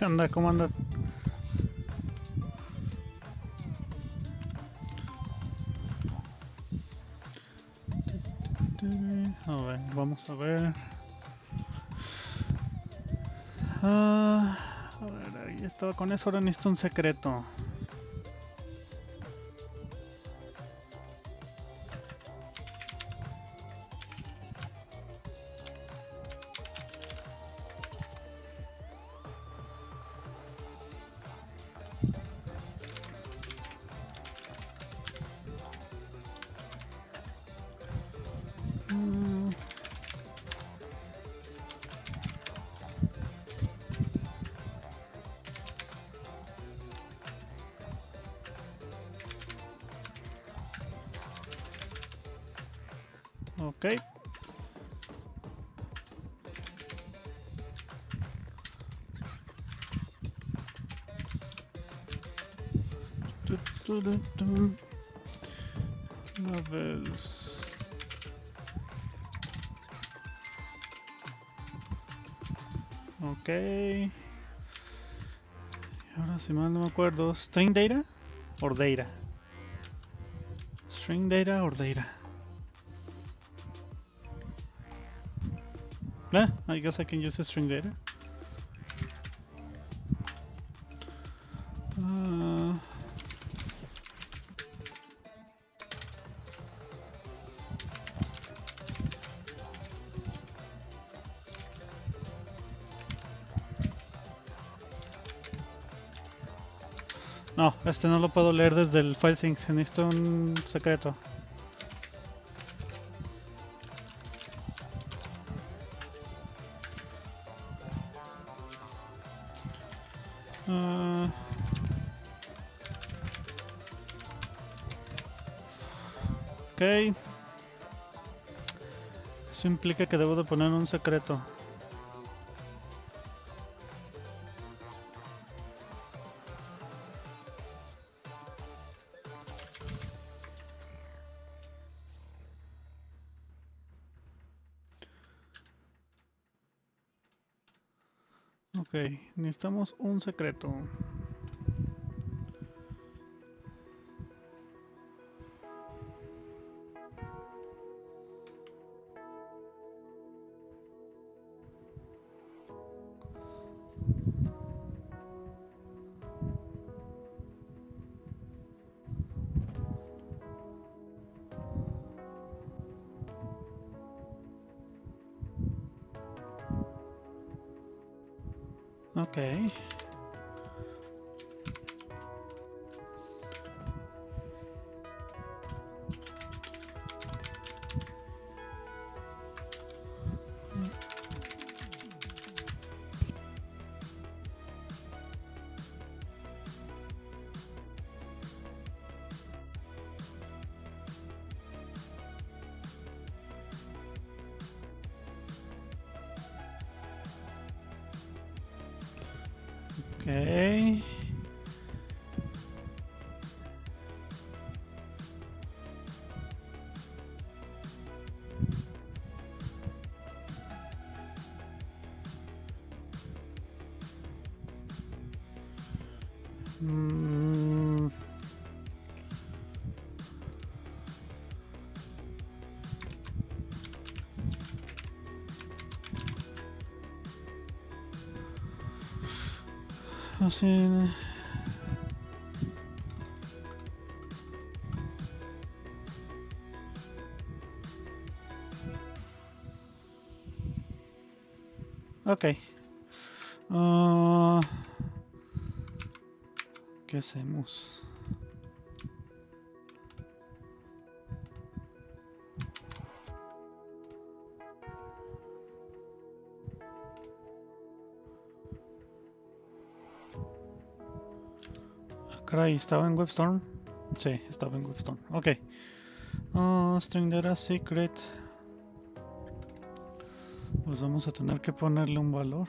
¿Qué onda? ¿Cómo anda? A ver, vamos a ver. A ver, ahí estaba con eso. Ahora necesito un secreto. Ok. Levels. Ok. Ahora si mal no me acuerdo. ¿String data? Or data. String data or data. I guess I can use a string data. No, este no lo puedo leer desde el file sync. Necesito un secreto. Ok. Eso implica que debo de poner un secreto. Ok, necesitamos un secreto. Ok. Ok. Así. Ok. ¿Qué hacemos? Caray, ¿estaba en WebStorm? Sí, estaba en WebStorm. Ok. String data secret. Pues vamos a tener que ponerle un valor.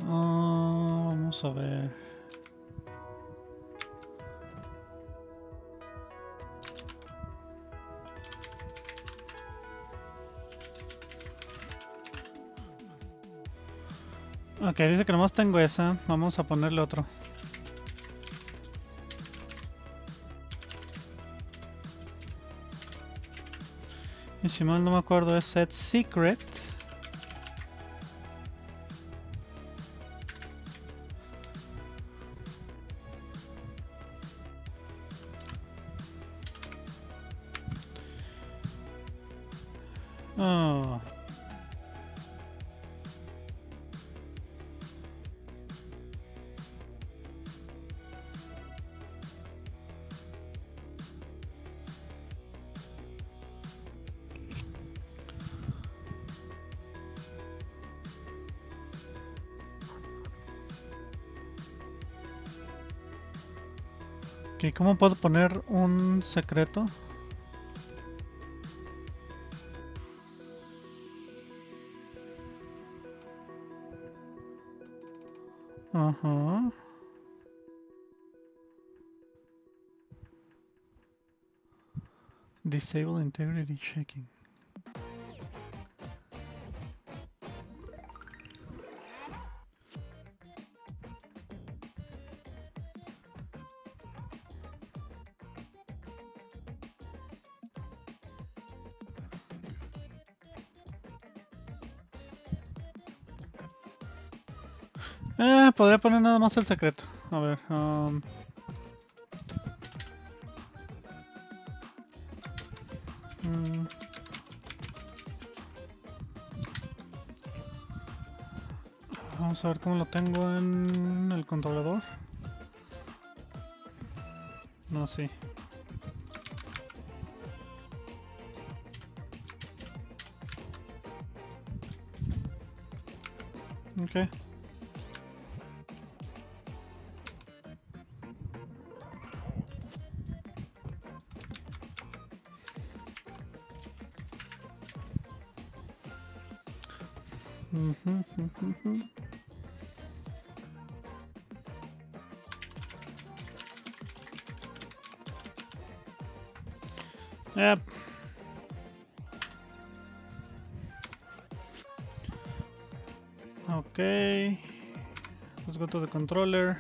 Vamos a ver. Ok, dice que nomás tengo esa. Vamos a ponerle otro. Y si mal no me acuerdo es set secret. Oh. Ok, ¿cómo puedo poner un secreto? Ajá. Disable integrity checking. Podría poner nada más el secreto. A ver. Vamos a ver cómo lo tengo en el controlador. No, sí. Ok. Yep. Okay. Let's go to the controller.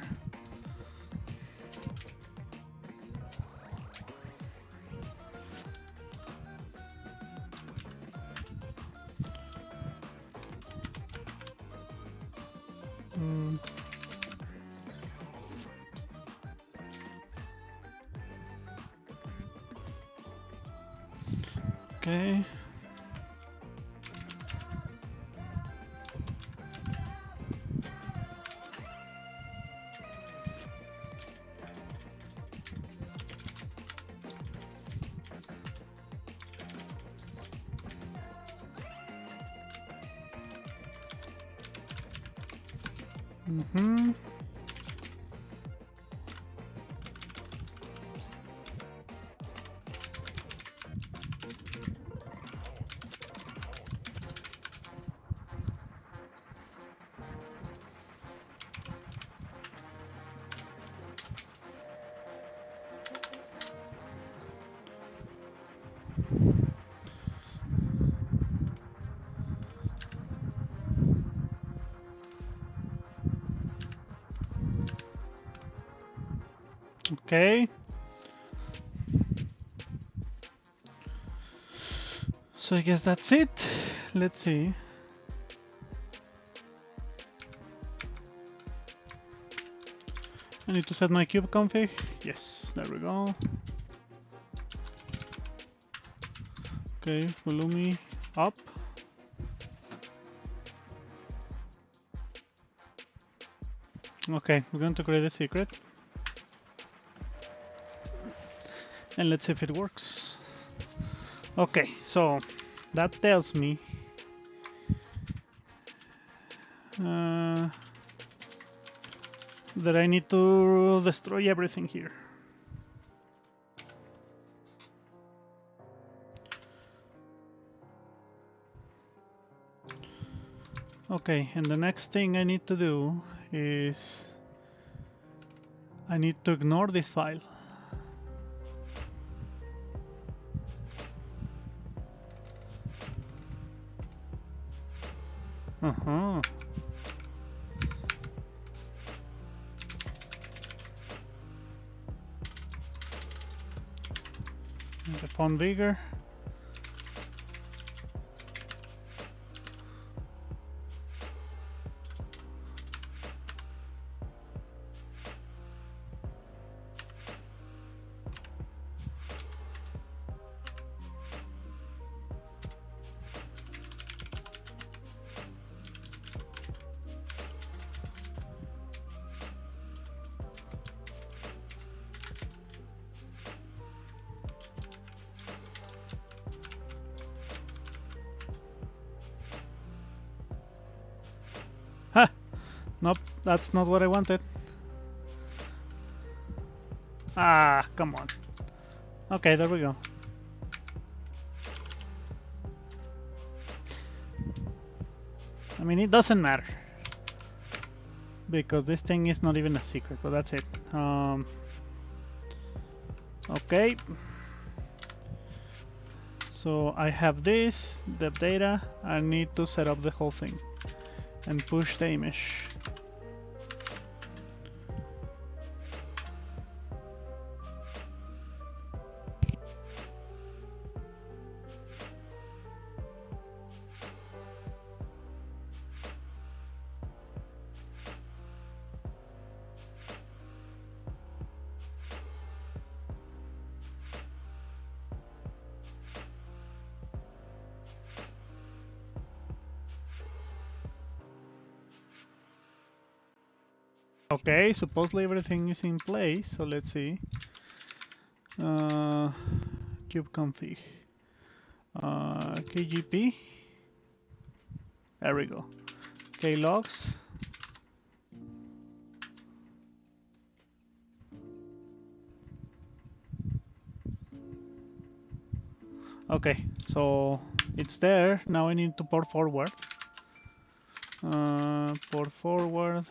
Okay. Okay. So I guess that's it. Let's see. I need to set my cube config. Yes, there we go. Okay, Pulumi up. Okay, we're going to create a secret. And let's see if it works. Okay, so that tells me that I need to destroy everything here. Okay, and the next thing I need to do is I need to ignore this file. The font bigger. Ha! Nope, that's not what I wanted. Ah, come on. Okay, there we go. I mean, it doesn't matter because this thing is not even a secret, but that's it. Okay. So I have this, the data. I need to set up the whole thing and push the image. Okay, supposedly everything is in place, so let's see. Kubeconfig. KGP. There we go. Klogs. Okay, so it's there. Now I need to port forward. Port forward.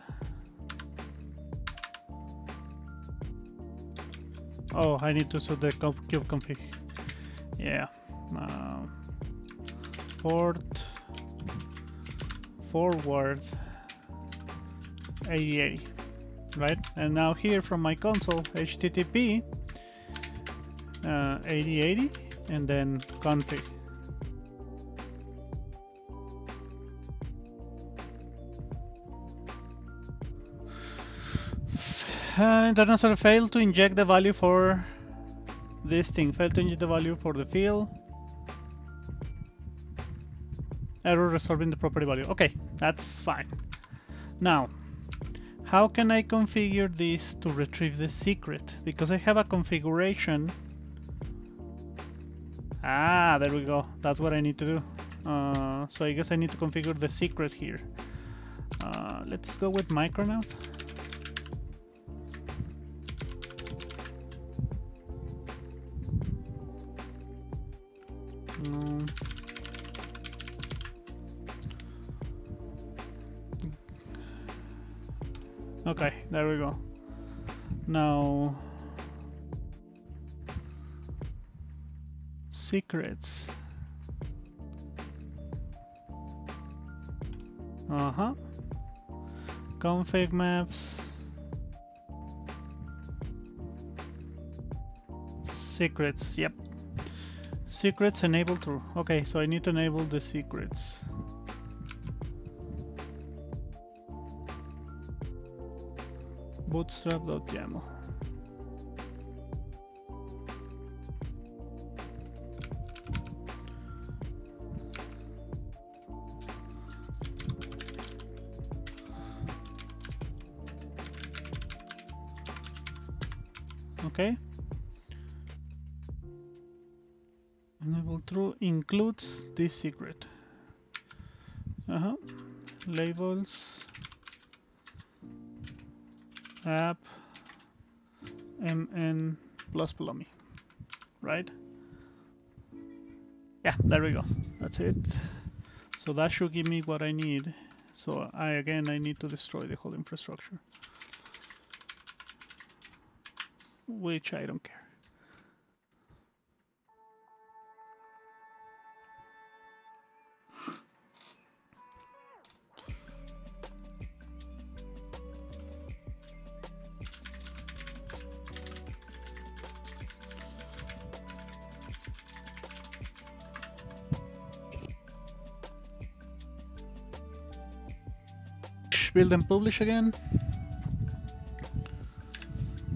Oh, I need to set the kubeconfig. Yeah. Port forward 8080, right? And now here from my console, HTTP 8080 and then config. Internal server failed to inject the value for this thing. Failed to inject the value for the field. Error resolving the property value. Okay, that's fine. Now, how can I configure this to retrieve the secret? Because I have a configuration. Ah, there we go. That's what I need to do. So I guess I need to configure the secret here. Let's go with Micronaut. Okay, there we go. Now, secrets. Config maps. Secrets, yep. Secrets enable true. Okay, so I need to enable the secrets. Bootstrap.yaml. Okay. Enable true includes this secret. Labels. App mn plus Pulumi, right? Yeah, there we go. That's it. So that should give me what I need. So I need to destroy the whole infrastructure, which I don't care. publish, build and publish again.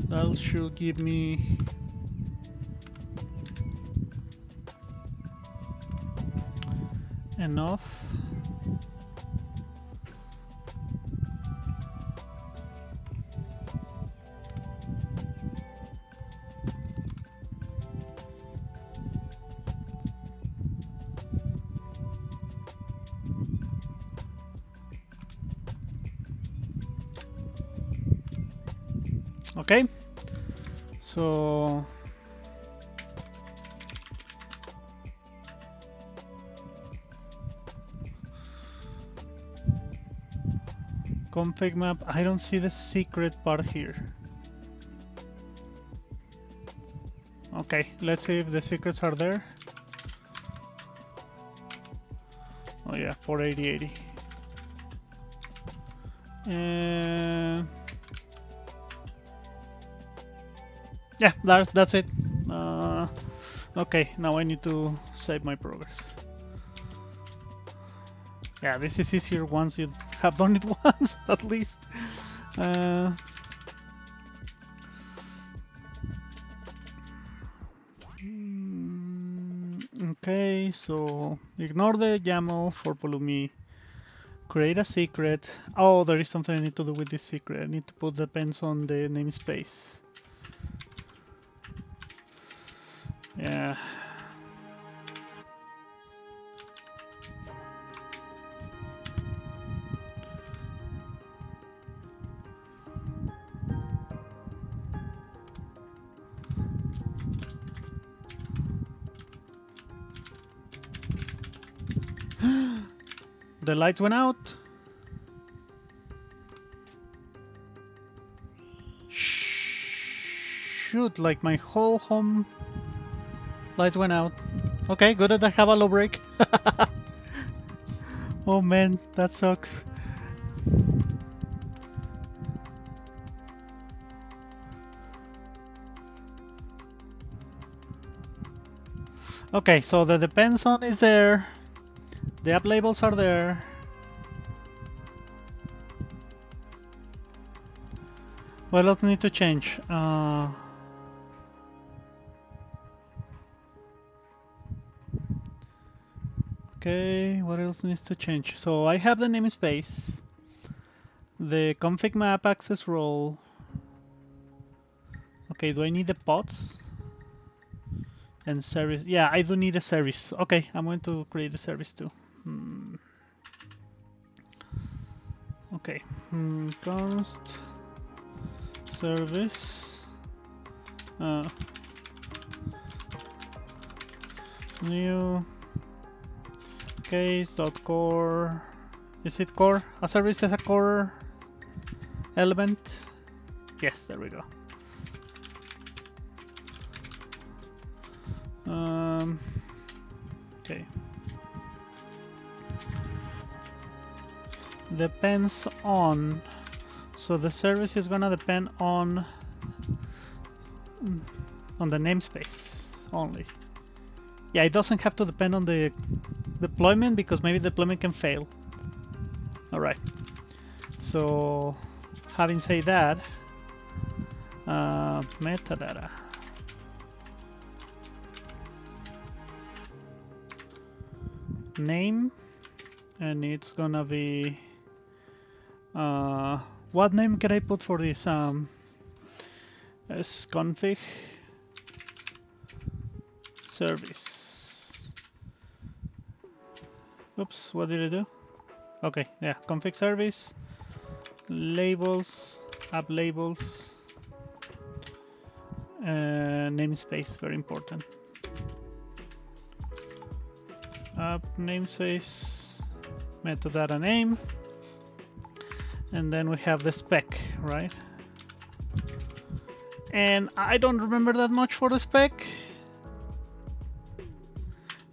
That should give me enough. Okay, so config map, I don't see the secret part here. Okay, let's see if the secrets are there. Oh yeah, 48080. Yeah, that's it. Okay, now I need to save my progress. Yeah, this is easier once you have done it once, at least. Okay, so ignore the YAML for Pulumi. Create a secret. Oh, there is something I need to do with this secret. I need to put the depends on the namespace. Yeah. The lights went out. Shoot, like my whole home lights went out. Okay, good that I have a low break. Oh man, that sucks. Okay, so the depends on is there. The app labels are there. What else need to change? Okay, what else needs to change? So I have the namespace, the config map access role. Okay, do I need the pods? And service? Yeah, I do need a service. Okay, I'm going to create the service too. Okay, const service new case.core. Is it core? A service is a core element? Yes, there we go. Okay. Depends on. So the service is gonna depend on the namespace only. Yeah, it doesn't have to depend on the deployment because maybe the deployment can fail. All right. So having said that, metadata. Name, and it's gonna be what name can I put for this? As config service. Oops, what did I do? Okay, yeah, config service, labels, app labels, namespace, very important. App namespace, metadata name, and then we have the spec, right? And I don't remember that much for the spec,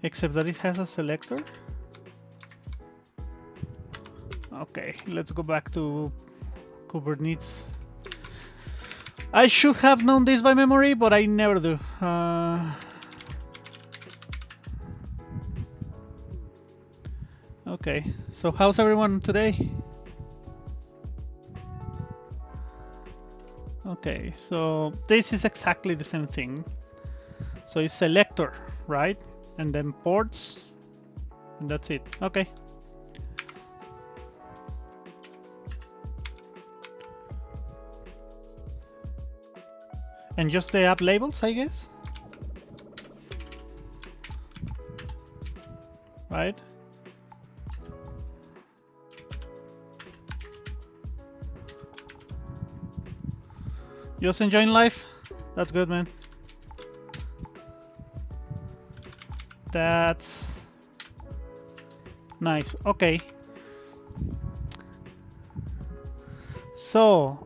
except that it has a selector. Okay, let's go back to Kubernetes. I should have known this by memory, but I never do. Okay, so how's everyone today? Okay, so this is exactly the same thing. So it's selector, right? And then ports, and that's it. Okay. And just the app labels, I guess? Right? Just enjoying life? That's good, man. That's nice. Okay. So,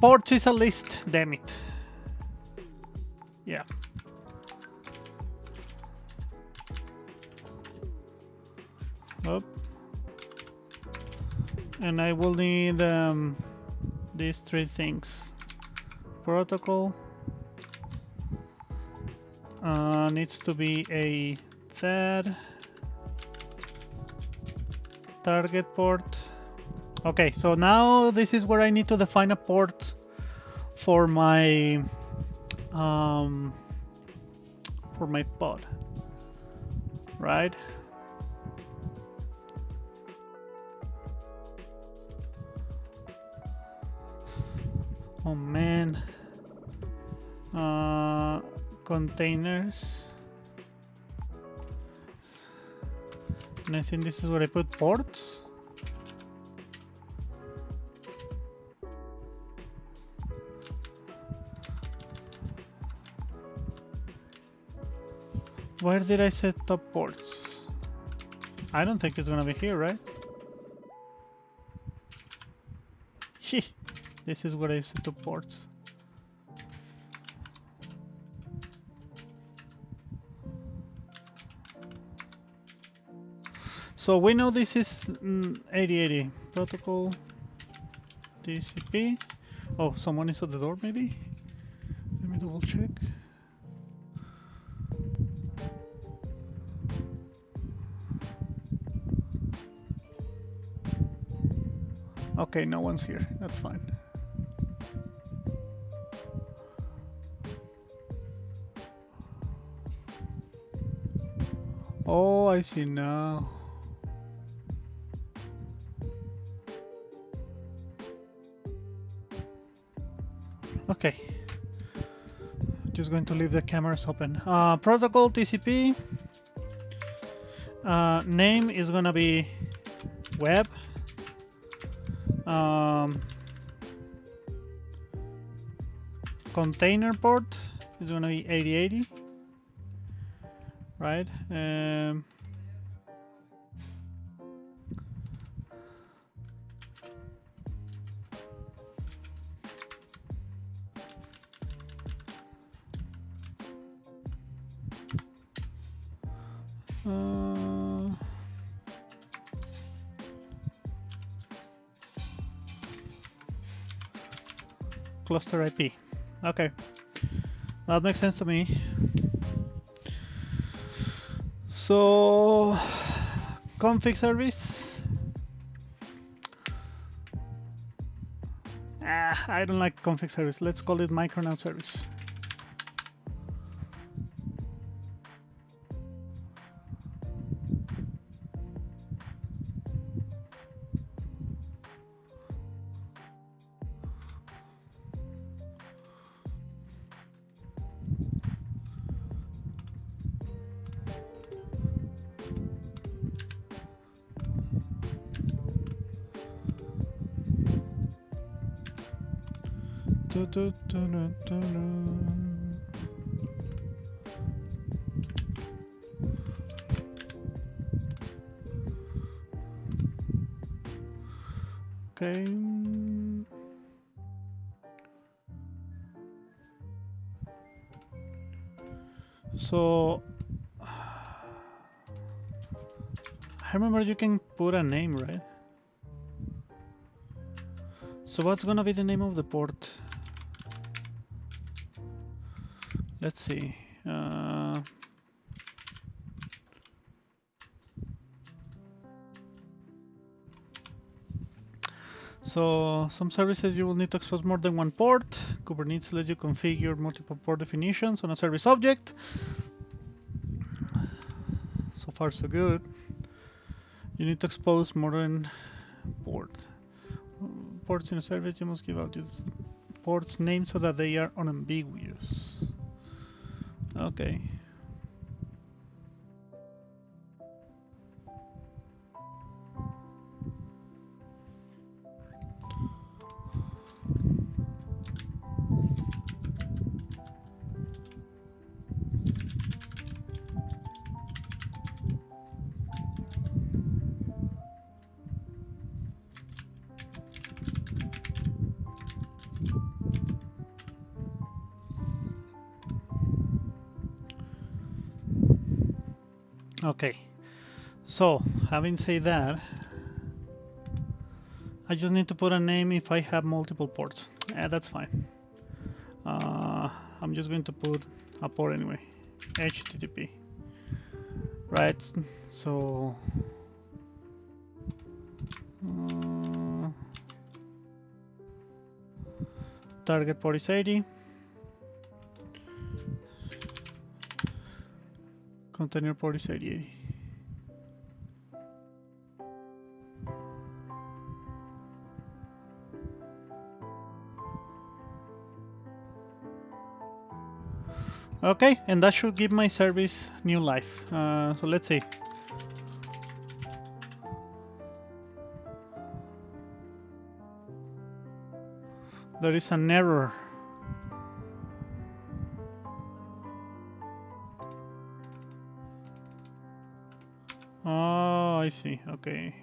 ports is a list, damn it. Yeah. Oh. And I will need these three things. Protocol needs to be a thread, target port. Okay, so now this is where I need to define a port for my pod, right? Oh man, containers, and I think this is where I put ports. Where did I set top ports? I don't think it's gonna be here, right? This is where I set top ports. So we know this is 8080 protocol TCP. Oh, someone is at the door maybe? Let me double check. Okay, no one's here. That's fine. Oh, I see now. Okay. Just going to leave the cameras open. Protocol TCP. Name is gonna be web. Container port is gonna be 8080, right? Cluster IP. Okay, that makes sense to me. So, config service. I don't like config service. Let's call it Micronaut service. Okay. So I remember you can put a name, right? So what's gonna be the name of the port? Let's see. So some services you will need to expose more than one port. Kubernetes lets you configure multiple port definitions on a service object. So far so good. You need to expose more than ports in a service. You must give out these ports names so that they are unambiguous. Okay. Okay, so having said that, I just need to put a name if I have multiple ports. That's fine. I'm just going to put a port anyway, HTTP. Right, so target port is 80. Container port is 8080. Okay, and that should give my service new life. So let's see. There is an error. Oh, I see. Okay.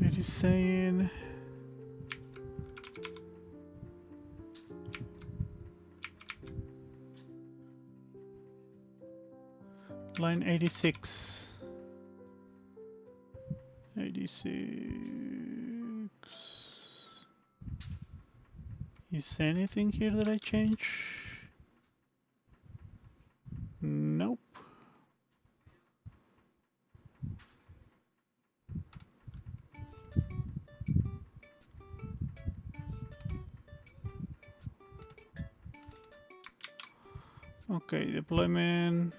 It is saying line 86. 86. Is anything here that I change? Nope. Okay, deployment.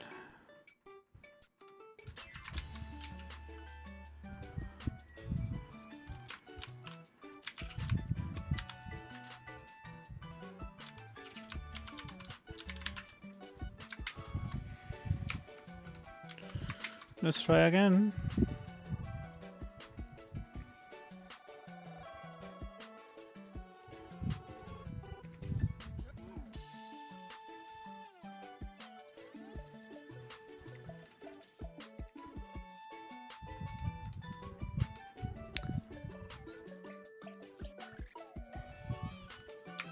Let's try again.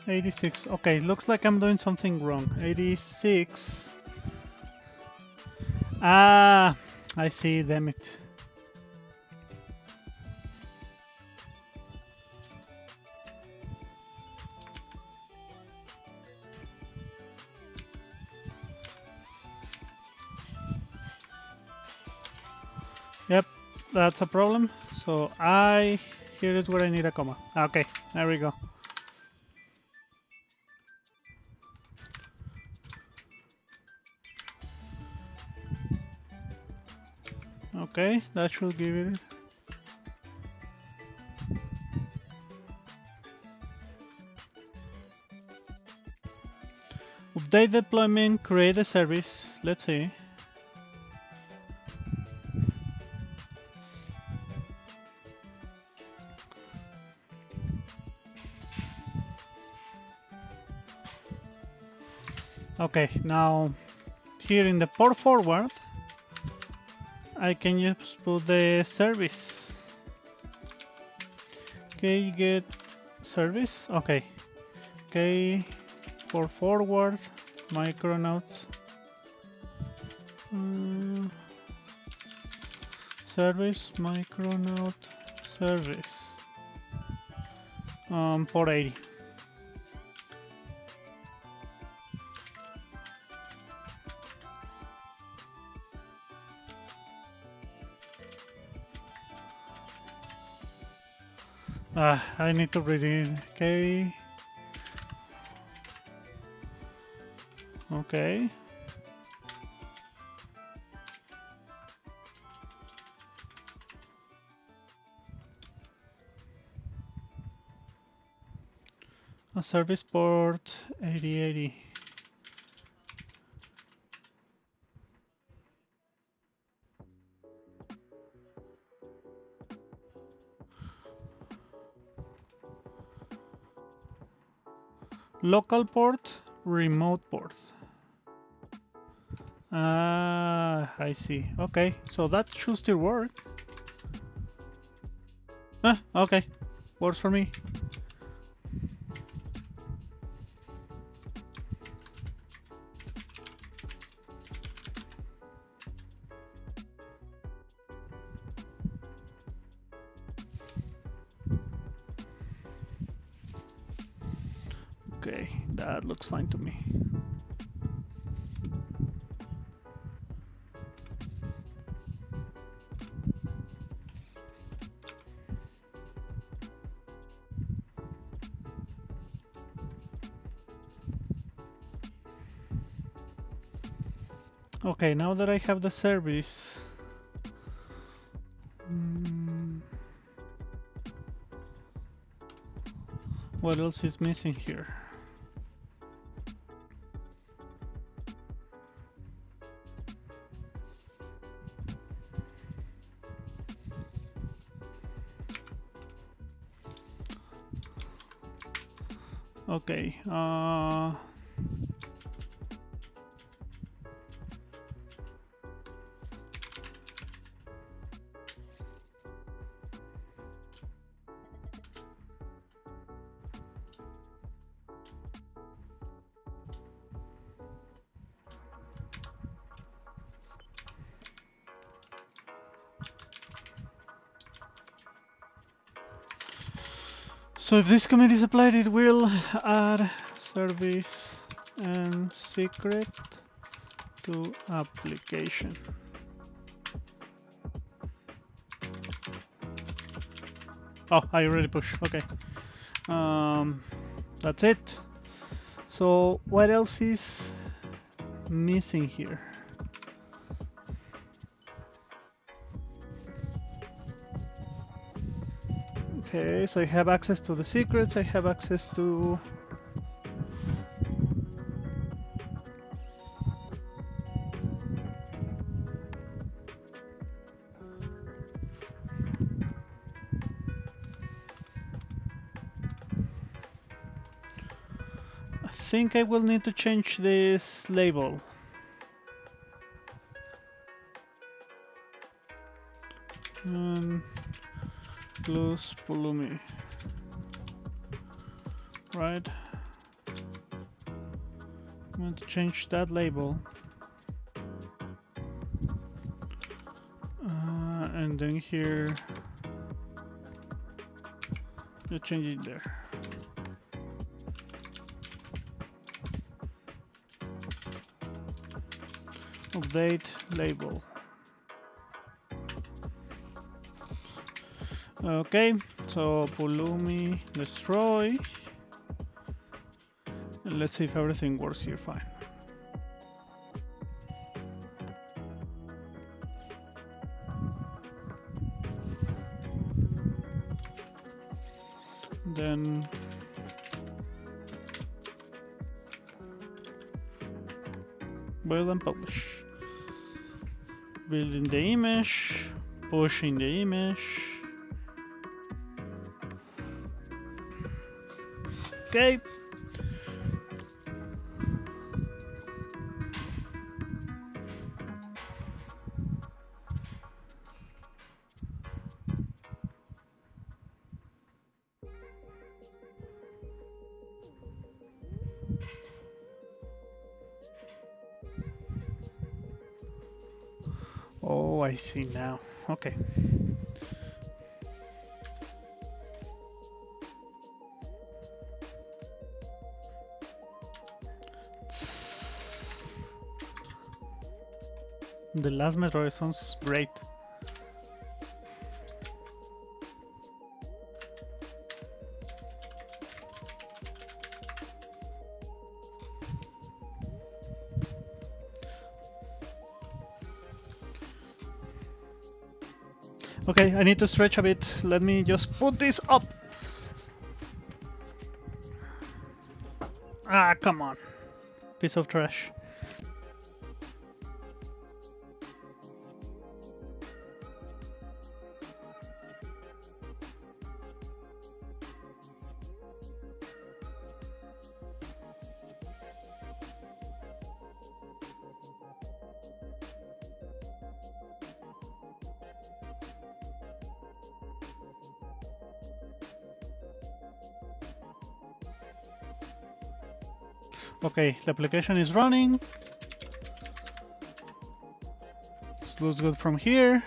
$86. Okay, looks like I'm doing something wrong. 86. Ah, I see, damn it. Yep, that's a problem. So here is where I need a comma. Okay, there we go. Okay, that should give it. Update deployment, create a service. Let's see. Okay, now here in the port forward, I can just put the service. Okay, get service. Okay. Okay, for forward, Micronaut. Service, Micronaut, service. Port 80. I need to read it. Okay. Okay. A service port 8080. Local port, remote port. Ah, I see. Okay, so that should still work. Ah, okay. Works for me. Okay, that looks fine to me. Okay, now that I have the service, what else is missing here? Okay, so if this command is applied, it will add service and secret to application. Oh, I already pushed. Okay. That's it. So what else is missing here? Okay, so I have access to the secrets, I have access to... I think I will need to change this label. Plus Pulumi. Right. I'm going to change that label. And then here, you change it there. Update label. Okay, so Pulumi destroy. And let's see if everything works here fine. Then build and publish. Building the image, pushing the image. Okay. Oh, I see now. Okay. The last metro sounds great. Okay, I need to stretch a bit. Let me just put this up. Ah, come on. Piece of trash. Okay, the application is running. It looks good from here.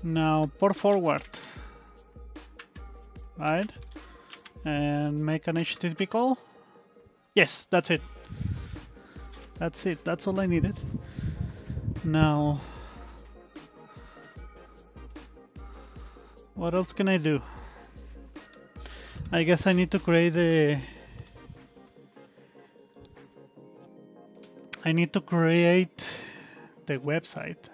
Now port forward, right? And make an HTTP call. Yes, that's it. That's it. That's all I needed. Now, what else can I do? I guess I need to create the... I need to create the website.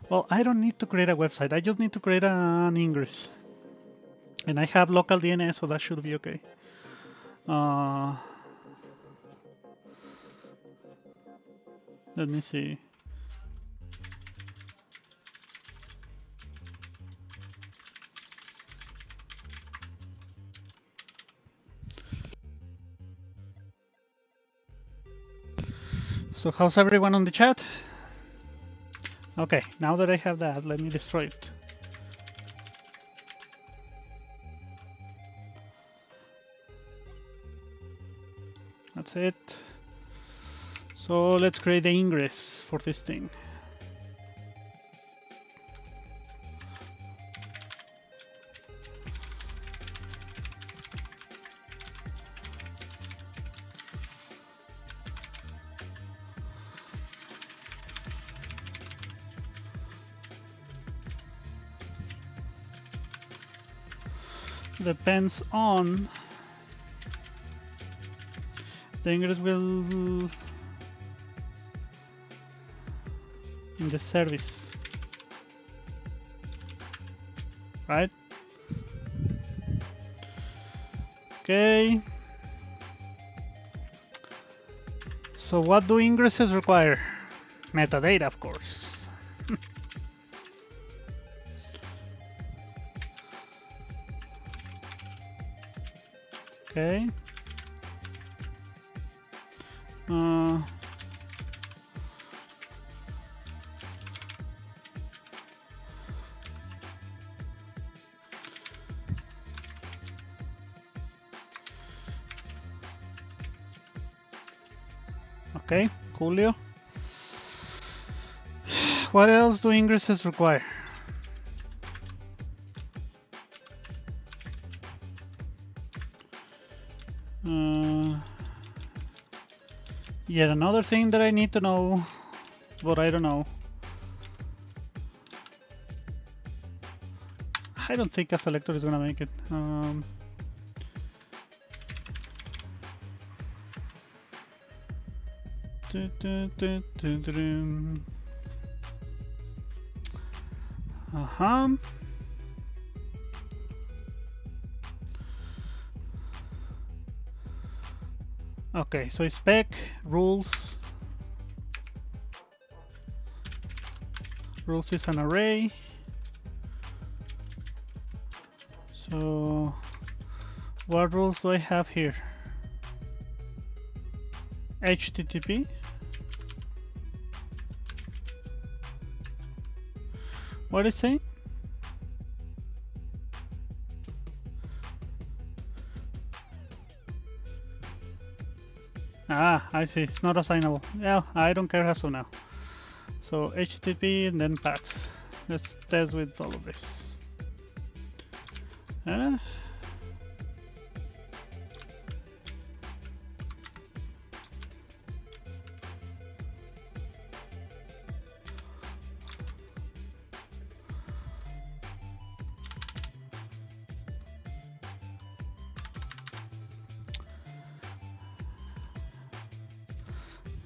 Well, I don't need to create a website. I just need to create an ingress. And I have local DNS, so that should be okay. Let me see. So how's everyone on the chat? Okay, now that I have that, let me destroy it. That's it. So let's create the ingress for this thing. Depends on the ingress will in the service, right? Okay. So what do ingresses require? Metadata, of course. Okay. Okay, Julio. What else do ingresses require? Yet another thing that I need to know, but I don't know. I don't think a selector is gonna make it. Okay, so spec rules. Rules is an array. So what rules do I have here? HTTP. What is it saying? Ah, I see. It's not assignable. Yeah, I don't care as of now. So HTTP and then paths. Let's test with all of this.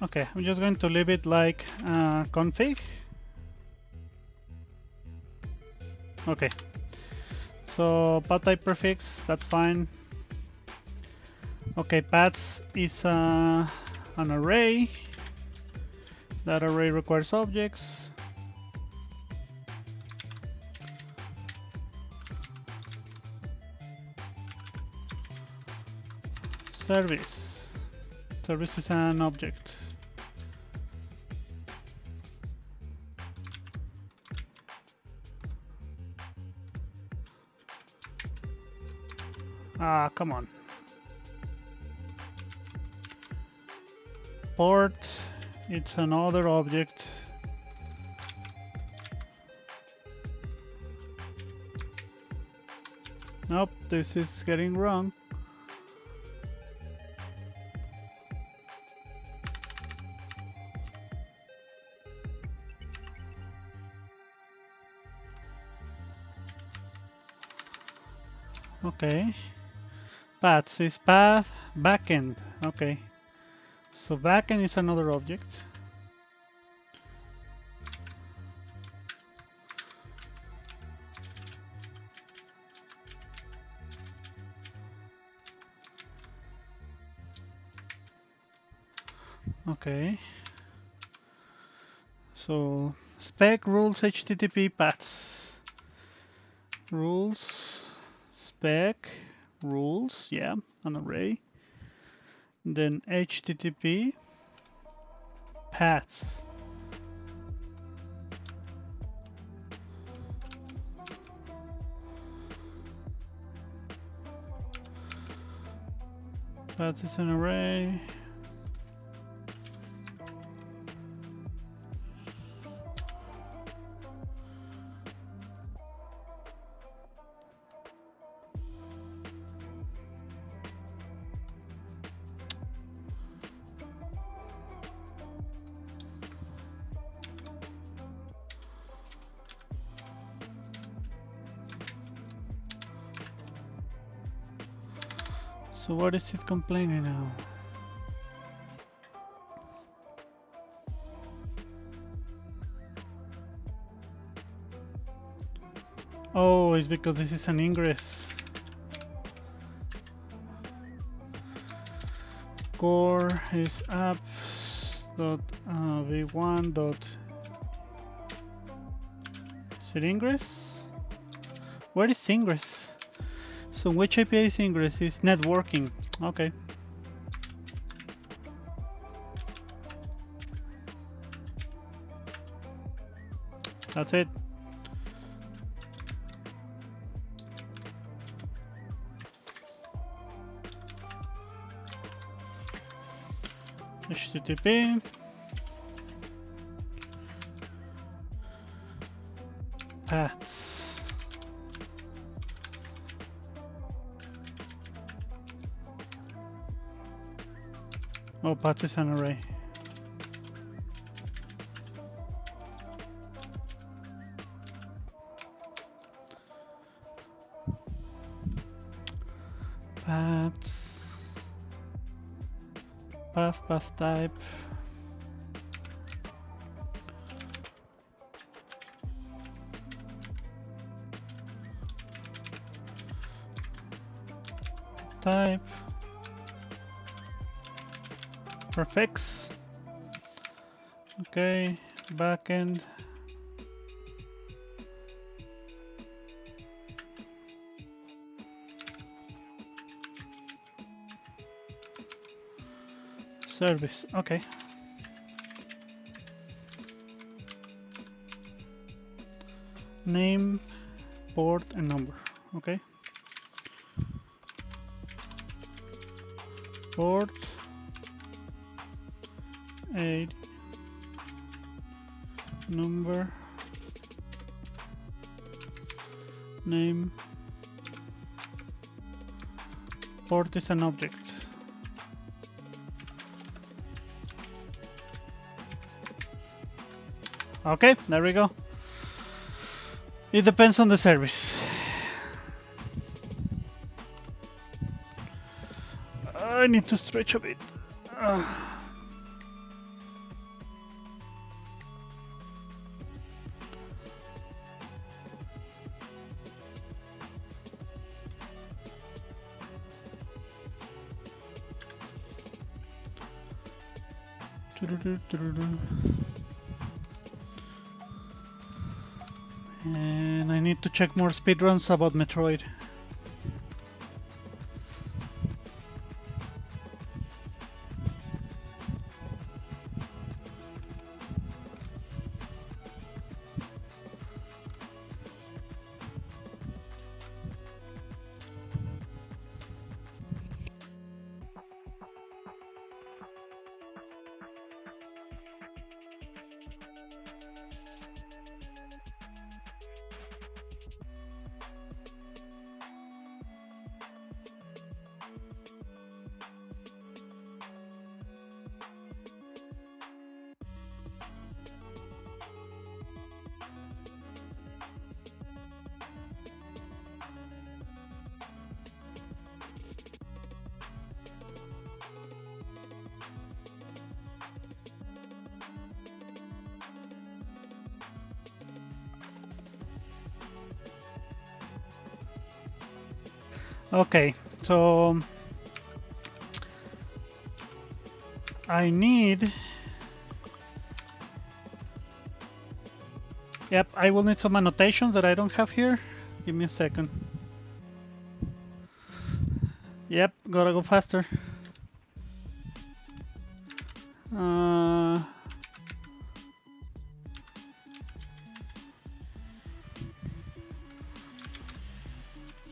Okay, I'm just going to leave it like config. Okay, so path type prefix, that's fine. Okay, paths is an array. That array requires objects. Service. Service is an object. Ah, come on. Port, it's another object. Nope, this is getting wrong. Okay. Paths is path, backend. Okay. So backend is another object. Okay. So spec rules HTTP paths. Rules spec rules, yeah, an array. Then HTTP paths. Paths is an array. So what is it complaining now? Oh, it's because this is an ingress. Core is apps.v1. Is it ingress? Where is ingress? So which API is ingress? Is networking. Okay. That's it. HTTP. Paths. Oh, paths is an array. Paths. Path type. Type. Prefix. Okay, backend. Service. Okay. Name, port, and number. Okay. Port 8, number, name, port is an object. Okay, there we go. It depends on the service. I need to stretch a bit. And I need to check more speedruns about Metroid. Okay, so I need... Yep, I will need some annotations that I don't have here. Give me a second. Yep, gotta go faster.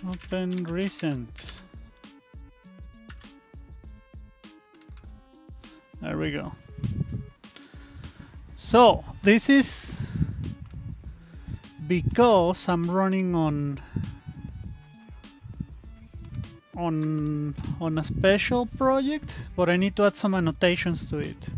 Open recent. There we go. So this is because I'm running on a special project, but I need to add some annotations to it.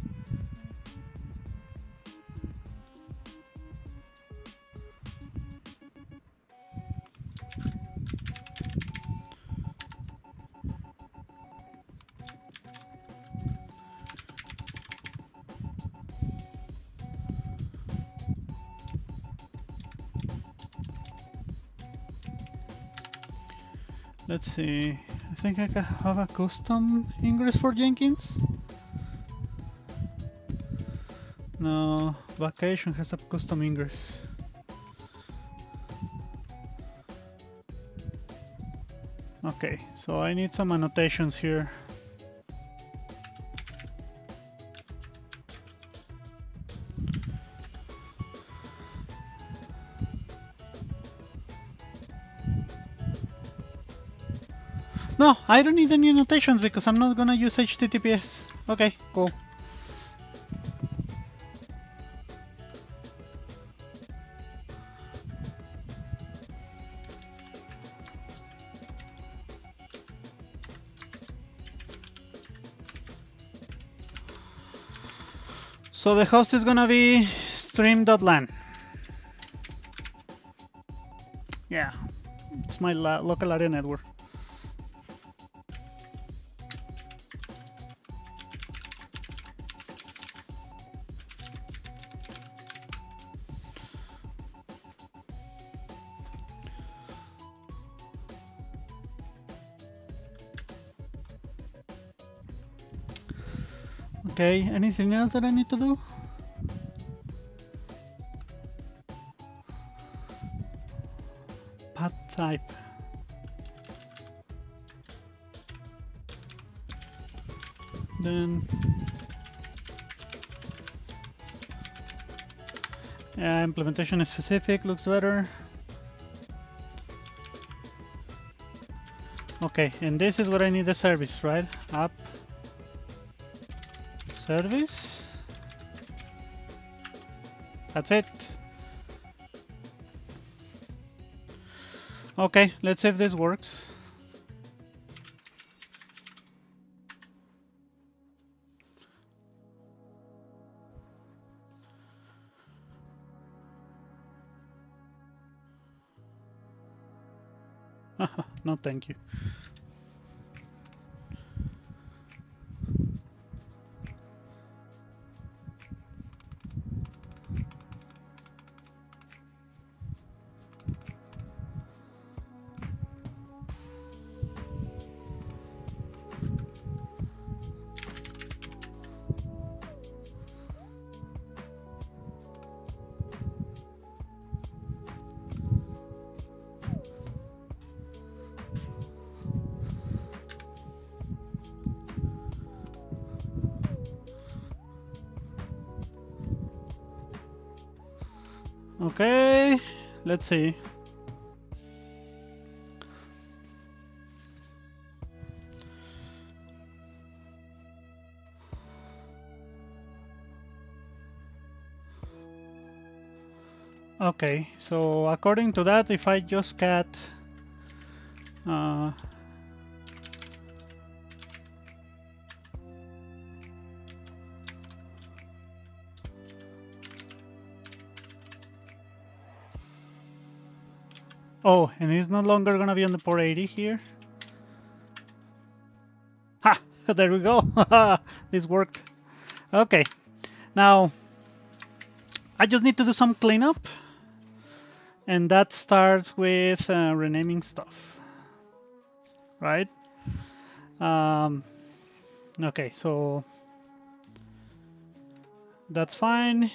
Let's see, I think I can have a custom ingress for Jenkins. No, vacation has a custom ingress. Okay, so I need some annotations here. No, I don't need any annotations because I'm not gonna use HTTPS. Okay, cool. So the host is gonna be stream.lan. Yeah, it's my local area network. Okay, anything else that I need to do? Path type. Then implementation is specific, looks better. Okay, and this is what I need the service, right? App service. That's it. Okay, let's see if this works. No, thank you. Okay, let's see. Okay, so according to that, if I just cat oh, and it's no longer gonna be on the port 80 here. Ha! There we go. This worked. Okay, now I just need to do some cleanup, and that starts with renaming stuff, right? Okay, so that's fine.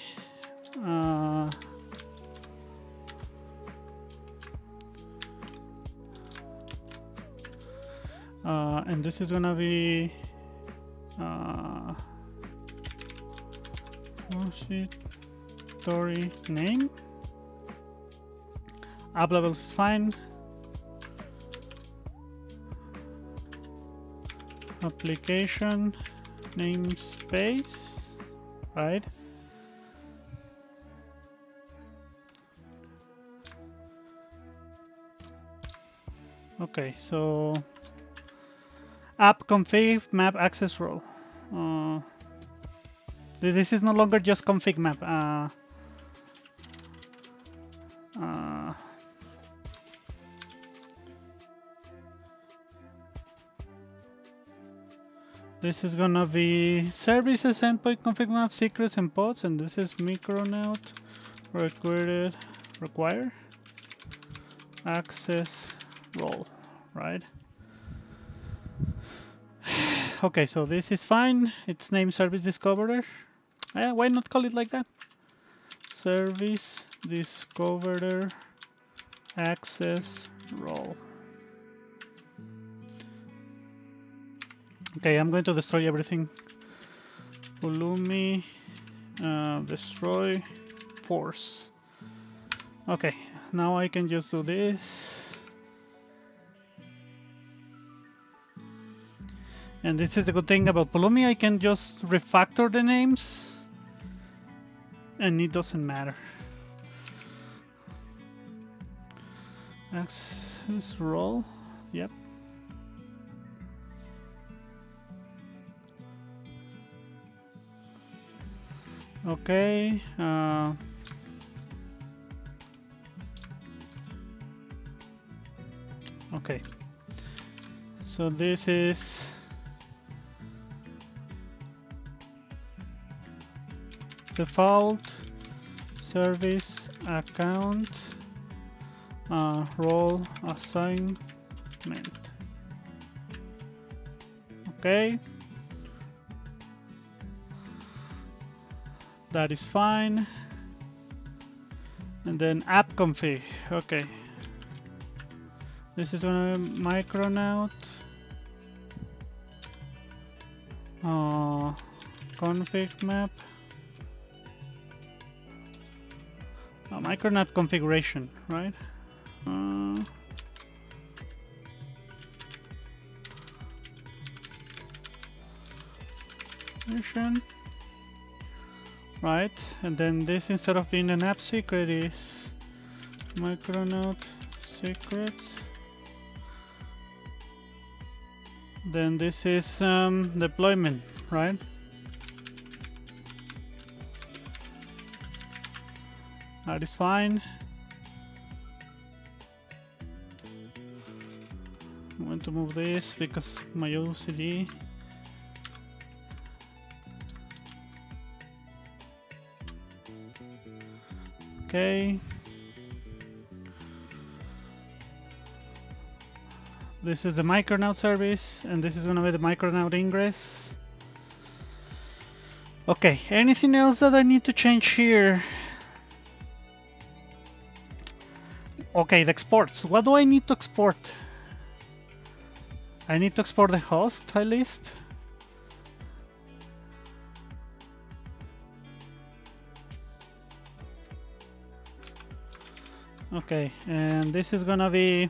And this is gonna be repository name. App levels is fine. Application namespace, right? Okay, so app config map access role. This is no longer just config map. This is gonna be services, endpoint, config map, secrets, and pods, and this is Micronaut require access role, right? Okay, so this is fine. It's named Service Discoverer. Why not call it like that? Service Discoverer access role. Okay, I'm going to destroy everything. Pulumi, destroy force. Okay, now I can just do this. And this is the good thing about Pulumi, I can just refactor the names and it doesn't matter. Access role, yep. Okay, okay, so this is default service account role assignment. Okay, that is fine. And then app config. Okay, this is gonna be Micronaut config map. Micronaut configuration, right? Right, and then this, instead of being an app secret, is Micronaut secrets. Then this is deployment, right? That is fine. I'm going to move this because my OCD. Okay. This is the Micronaut service, and this is going to be the Micronaut ingress. Okay, anything else that I need to change here? Okay, the exports. What do I need to export? I need to export the host, at least. Okay, and this is gonna be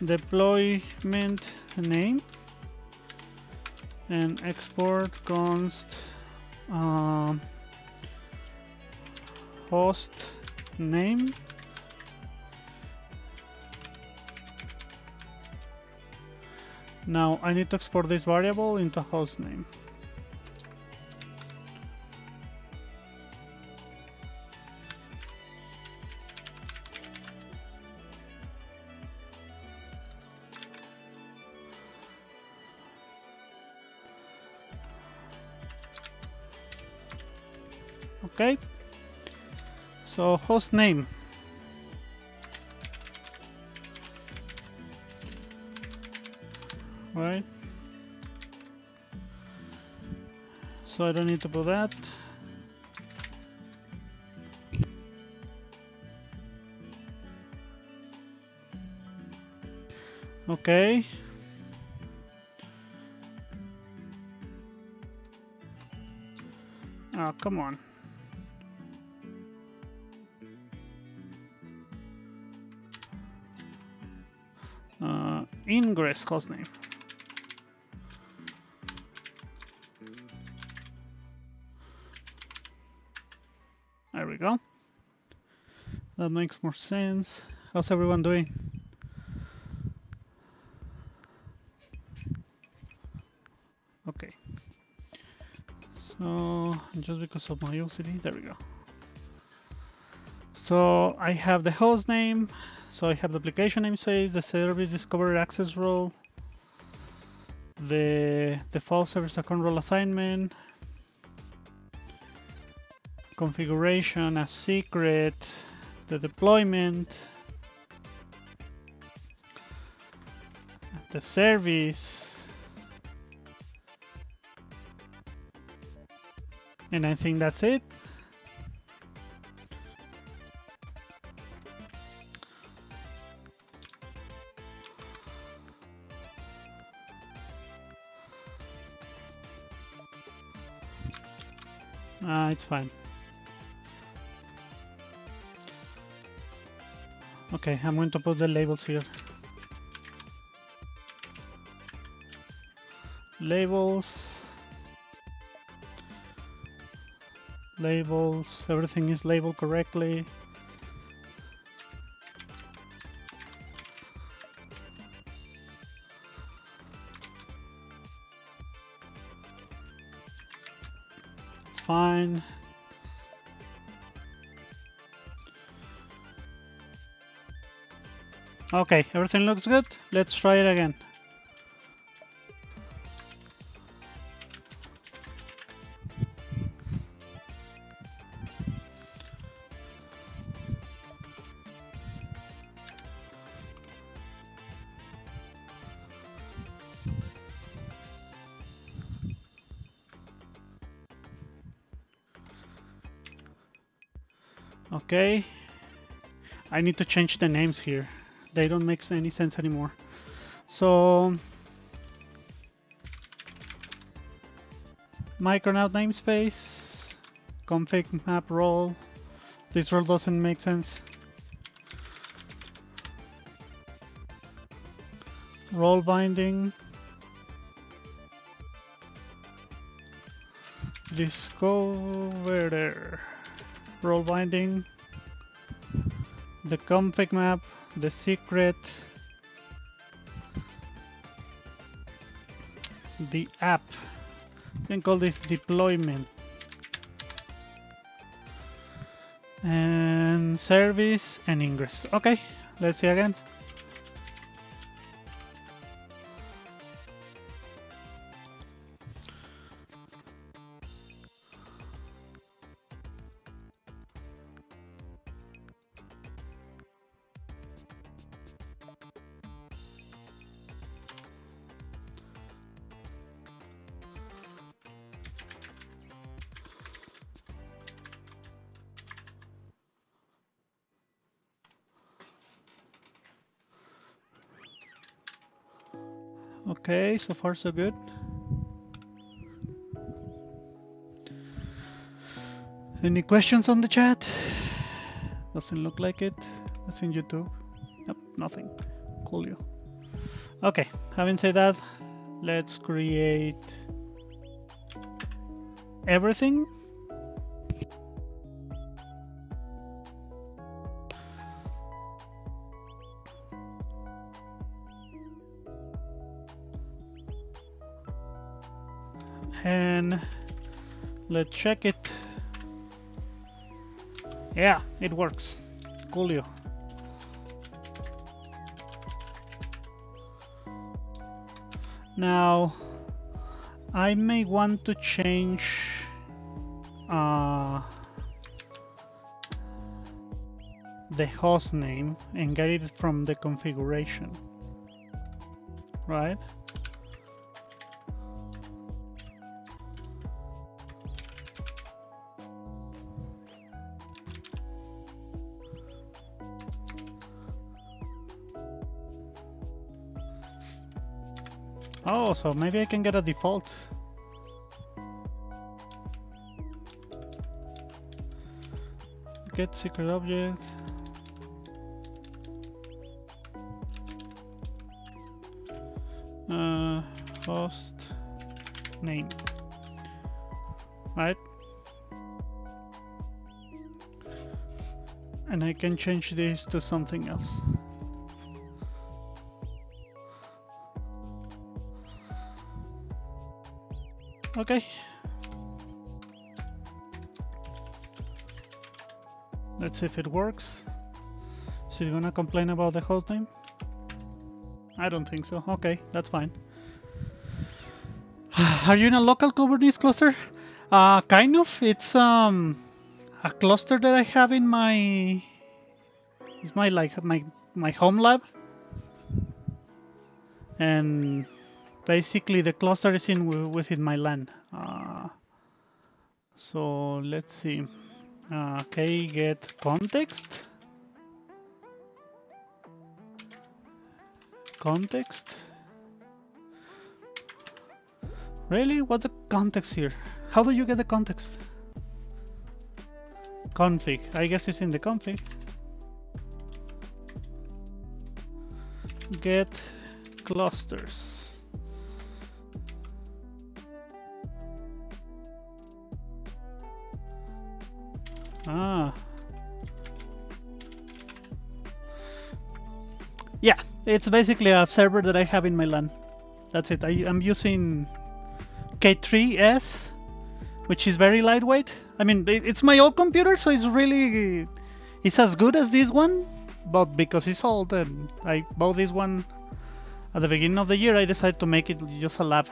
deployment name and export const host name Now I need to export this variable into host name. Okay, so host name. Right. So I don't need to put that. Okay. Oh, come on. Ingress hostname. There we go. That makes more sense. How's everyone doing? Okay. So just because of my OCD, there we go. So I have the host name. So I have the application namespace, the service discovery access role, the default service account role assignment, configuration as secret, the deployment, the service, and I think that's it. It's fine. Okay, I'm going to put the labels here. Labels. Labels. Everything is labeled correctly. It's fine. Okay, everything looks good. Let's try it again. Okay, I need to change the names here. They don't make any sense anymore. So Micronaut namespace, config map role. This role doesn't make sense. Role binding. Discoverer. Role binding. The config map. The secret, the app. You can call this deployment, and service and ingress. Okay, let's see again. Okay, so far so good. Any questions on the chat? Doesn't look like it. That's in YouTube. Yep, nothing. Coolio. Okay, having said that, let's create everything. And let's check it. Yeah, it works. Coolio. Now, I may want to change the host name and get it from the configuration, right? Oh, so maybe I can get a default. Get secret object. Host name. Right? And I can change this to something else. Okay. Let's see if it works. Is it gonna complain about the hostname? I don't think so. Okay, that's fine. Are you in a local Kubernetes cluster? Kind of. It's a cluster that I have in my. It's my home lab, and basically the cluster is within my LAN. So let's see. Okay, get context. Context. Really? What's the context here? How do you get the context? Config. I guess it's in the config. Get clusters. Yeah, it's basically a server that I have in my LAN. That's it. I'm using K3S, which is very lightweight. I mean, it's my old computer, so it's as good as this one, but because it's old and I bought this one at the beginning of the year, I decided to make it just a lab.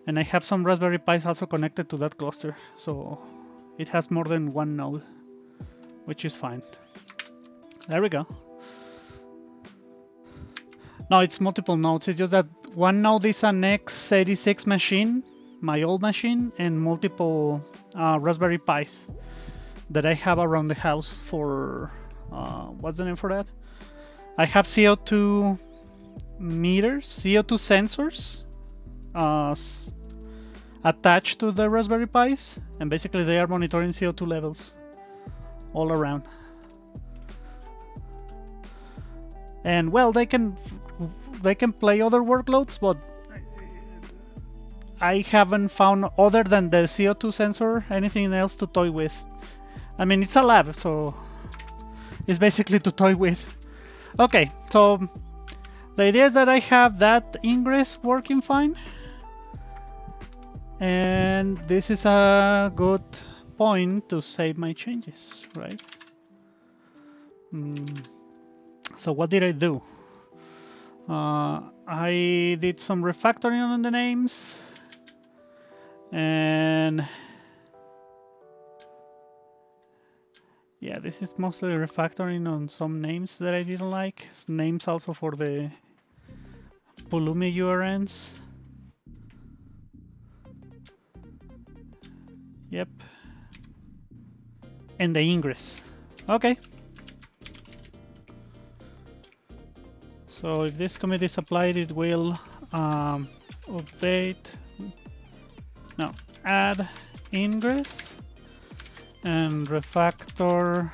And I have some Raspberry Pis also connected to that cluster, so it has more than one node, which is fine. There we go. No, it's multiple nodes. It's just that one node is an x86 machine, my old machine, and multiple Raspberry Pis that I have around the house for, what's the name for that? I have CO2 meters, CO2 sensors attached to the Raspberry Pis, and basically they are monitoring CO2 levels all around. And well, they can play other workloads, but I haven't found, other than the CO2 sensor, anything else to toy with. I mean, it's a lab, so it's basically to toy with. Okay, so the idea is that I have that ingress working fine, and this is a good point to save my changes, right? So what did I do? I did some refactoring on the names, and yeah, this is mostly refactoring on some names that I didn't like. Names also for the Pulumi URNs. Yep. And the ingress. Okay. So if this commit is applied, it will add ingress and refactor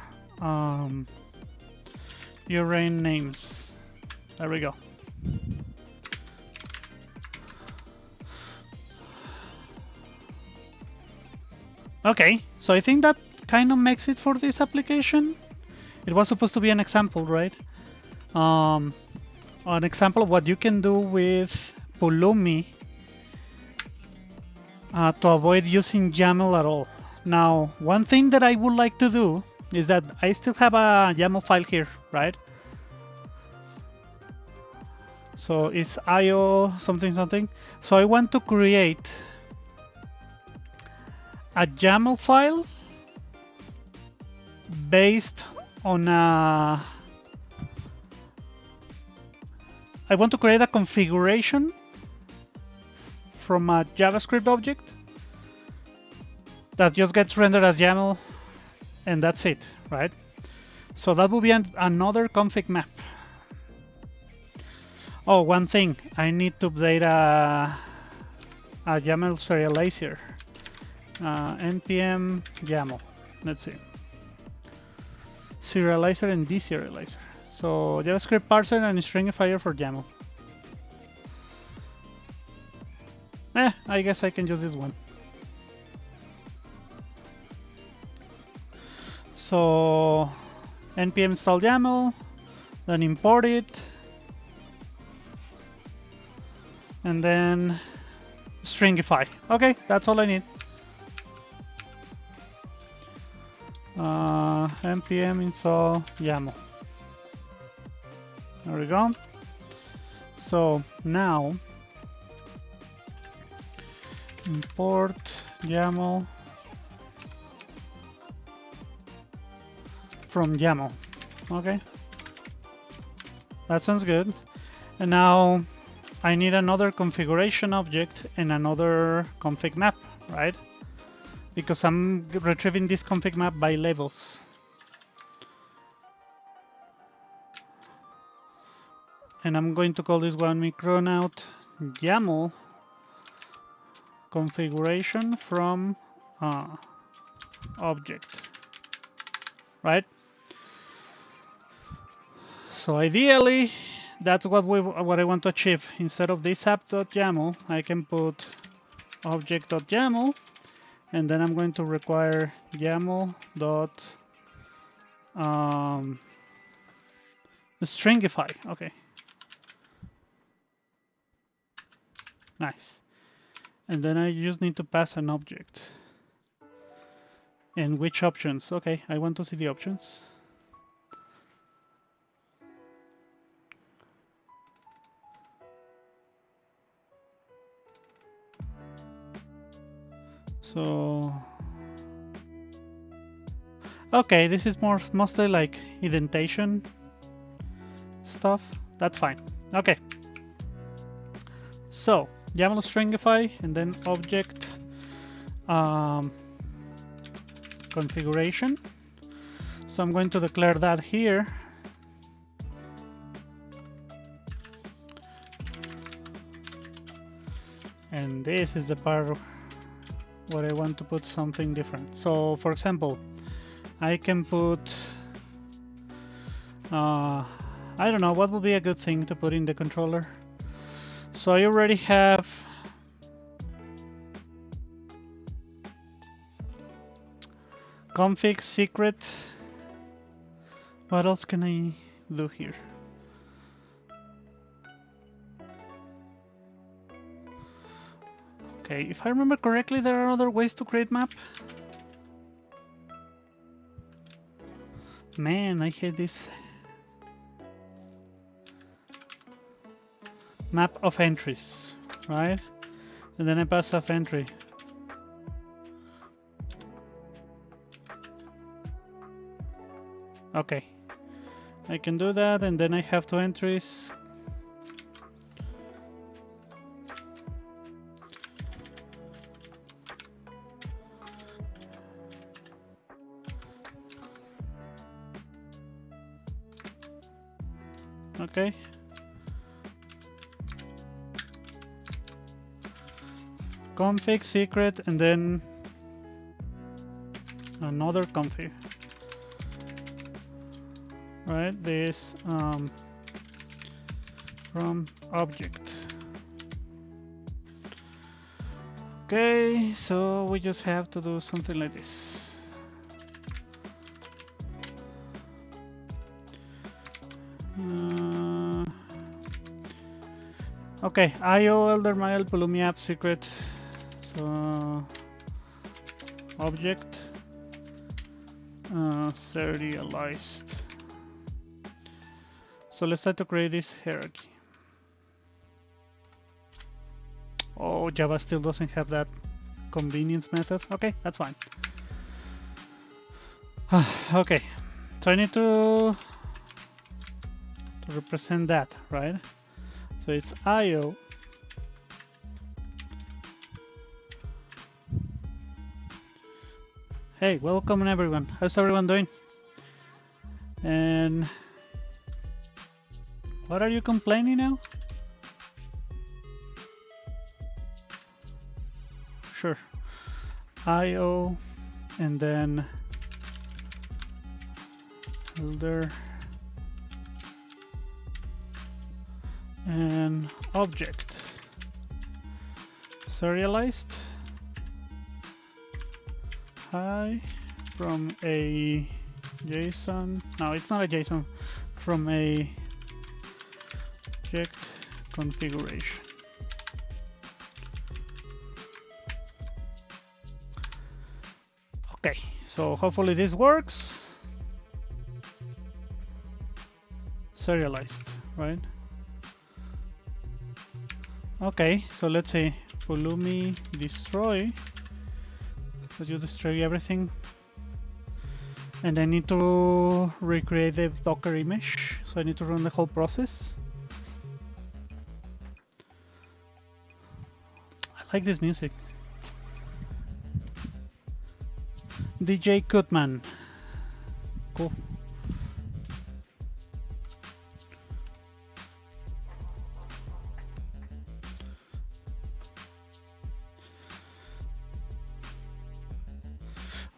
array names. There we go. Okay, so I think that kind of makes it for this application. It was supposed to be an example, right? An example of what you can do with Pulumi to avoid using YAML at all. Now, one thing that I would like to do is that I still have a YAML file here, right? So it's IO something something. So I want to create a YAML file based on a... I want to create a configuration from a JavaScript object that just gets rendered as YAML, and that's it, right? So that will be another config map. Oh, one thing, I need to update a YAML serializer. npm YAML, let's see. Serializer and deserializer. So JavaScript parser and stringifier for YAML. I guess I can use this one. So npm install YAML, then import it, and then stringify. Okay, that's all I need. npm install YAML. There we go. So now import YAML from YAML. Okay, that sounds good. And now I need another configuration object and another config map, right? Because I'm retrieving this config map by labels. And I'm going to call this one Micronaut YAML configuration from object, right? So ideally, that's what I want to achieve. Instead of this app.yaml, I can put object.yaml, and then I'm going to require YAML dot stringify. Okay. Nice. And then I just need to pass an object. And which options? Okay, I want to see the options. So, okay, this is mostly like indentation stuff. That's fine. Okay. So YAML stringify and then object configuration. So I'm going to declare that here. And this is the part where I want to put something different. So for example, I can put, I don't know, what would be a good thing to put in the controller? So I already have config secret. What else can I do here? Okay, if I remember correctly, there are other ways to create map. Man, I hate this. Map of entries, right? And then I pass off entry. Okay, I can do that, and then I have two entries. Okay. Config secret and then another config. right? This from object. Okay, so we just have to do something like this. Okay, IO elder mail Pulumi app secret. So object serialized. So let's try to create this hierarchy. Oh, Java still doesn't have that convenience method. Okay, that's fine. Okay, so I need to represent that, right? So it's IO Hey, welcome everyone. How's everyone doing? And what are you complaining now? Sure. IO and then elder and object serialized. Hi from a JSON. No, it's not a JSON. From a object configuration. Okay, so hopefully this works. Serialized, right? Okay, so let's say Pulumi destroy. Let's just destroy everything. And I need to recreate the Docker image. So I need to run the whole process. I like this music. DJ Kutman. Cool.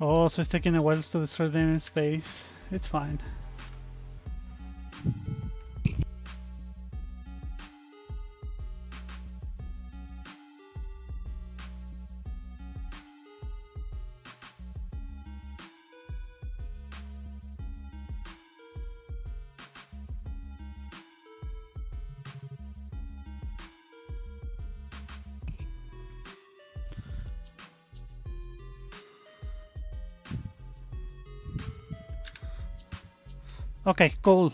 Oh, so it's taking a while to destroy the namespace. It's fine. Okay, cool.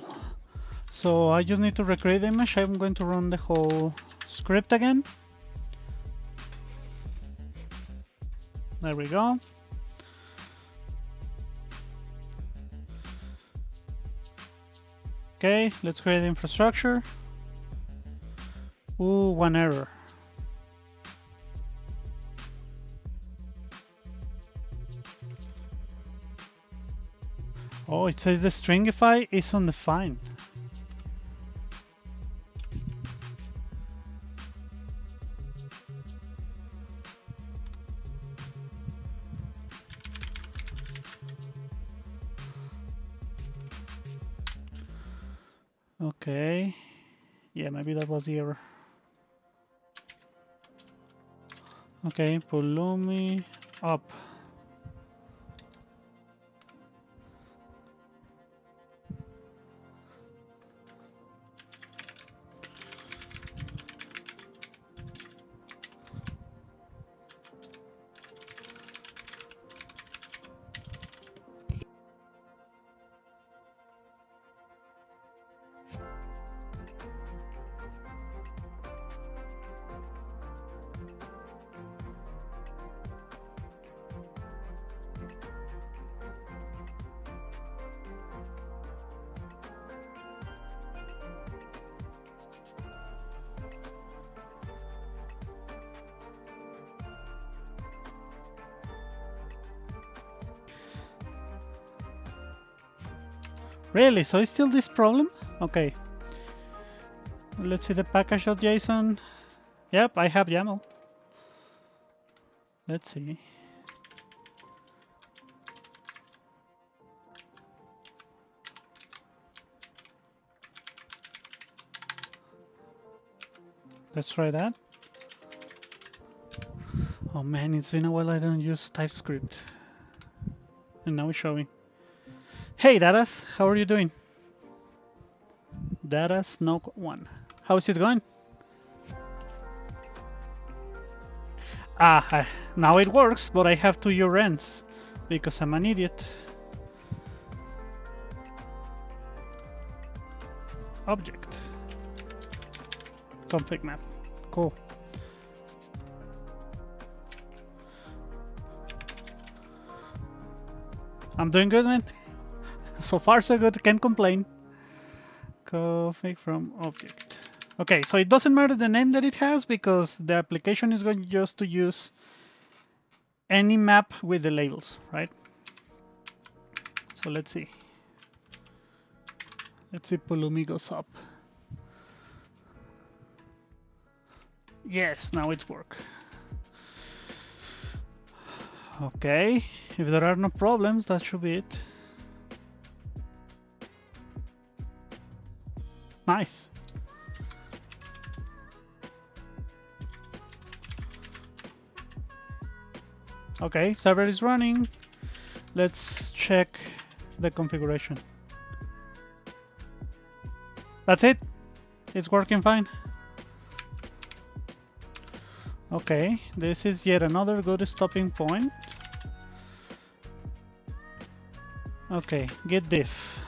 So I just need to recreate the image. I'm going to run the whole script again. There we go. Okay, let's create the infrastructure. Ooh, one error. Oh, it says the stringify is undefined. Okay. Yeah, maybe that was the error. Okay, Pulumi up. Really? So it's still this problem? Okay. Let's see the package.json. Yep, I have YAML. Let's see. Let's try that. Oh man, it's been a while I don't use TypeScript. And now it's showing. Hey Dadas, how are you doing? Dadas no one. How is it going? Now it works, but I have two URNs because I'm an idiot. Object. Config map. Cool. I'm doing good, man. So far, so good. Can't complain. Config from object. Okay, so it doesn't matter the name that it has because the application is going just to use any map with the labels, right? So let's see. Let's see, Pulumi goes up. Yes, now it's work. Okay, if there are no problems, that should be it. Nice. Okay, server is running. Let's check the configuration. That's it. It's working fine. Okay, this is yet another good stopping point. Okay, git diff.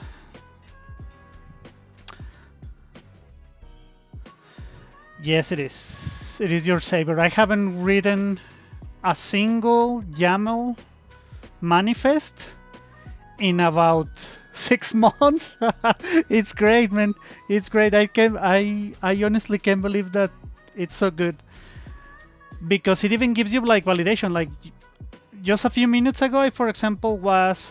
Yes, it is. It is your savior. I haven't written a single YAML manifest in about 6 months. It's great, man. It's great. I honestly can't believe that it's so good. Because it even gives you like validation. Like just a few minutes ago, I, for example, was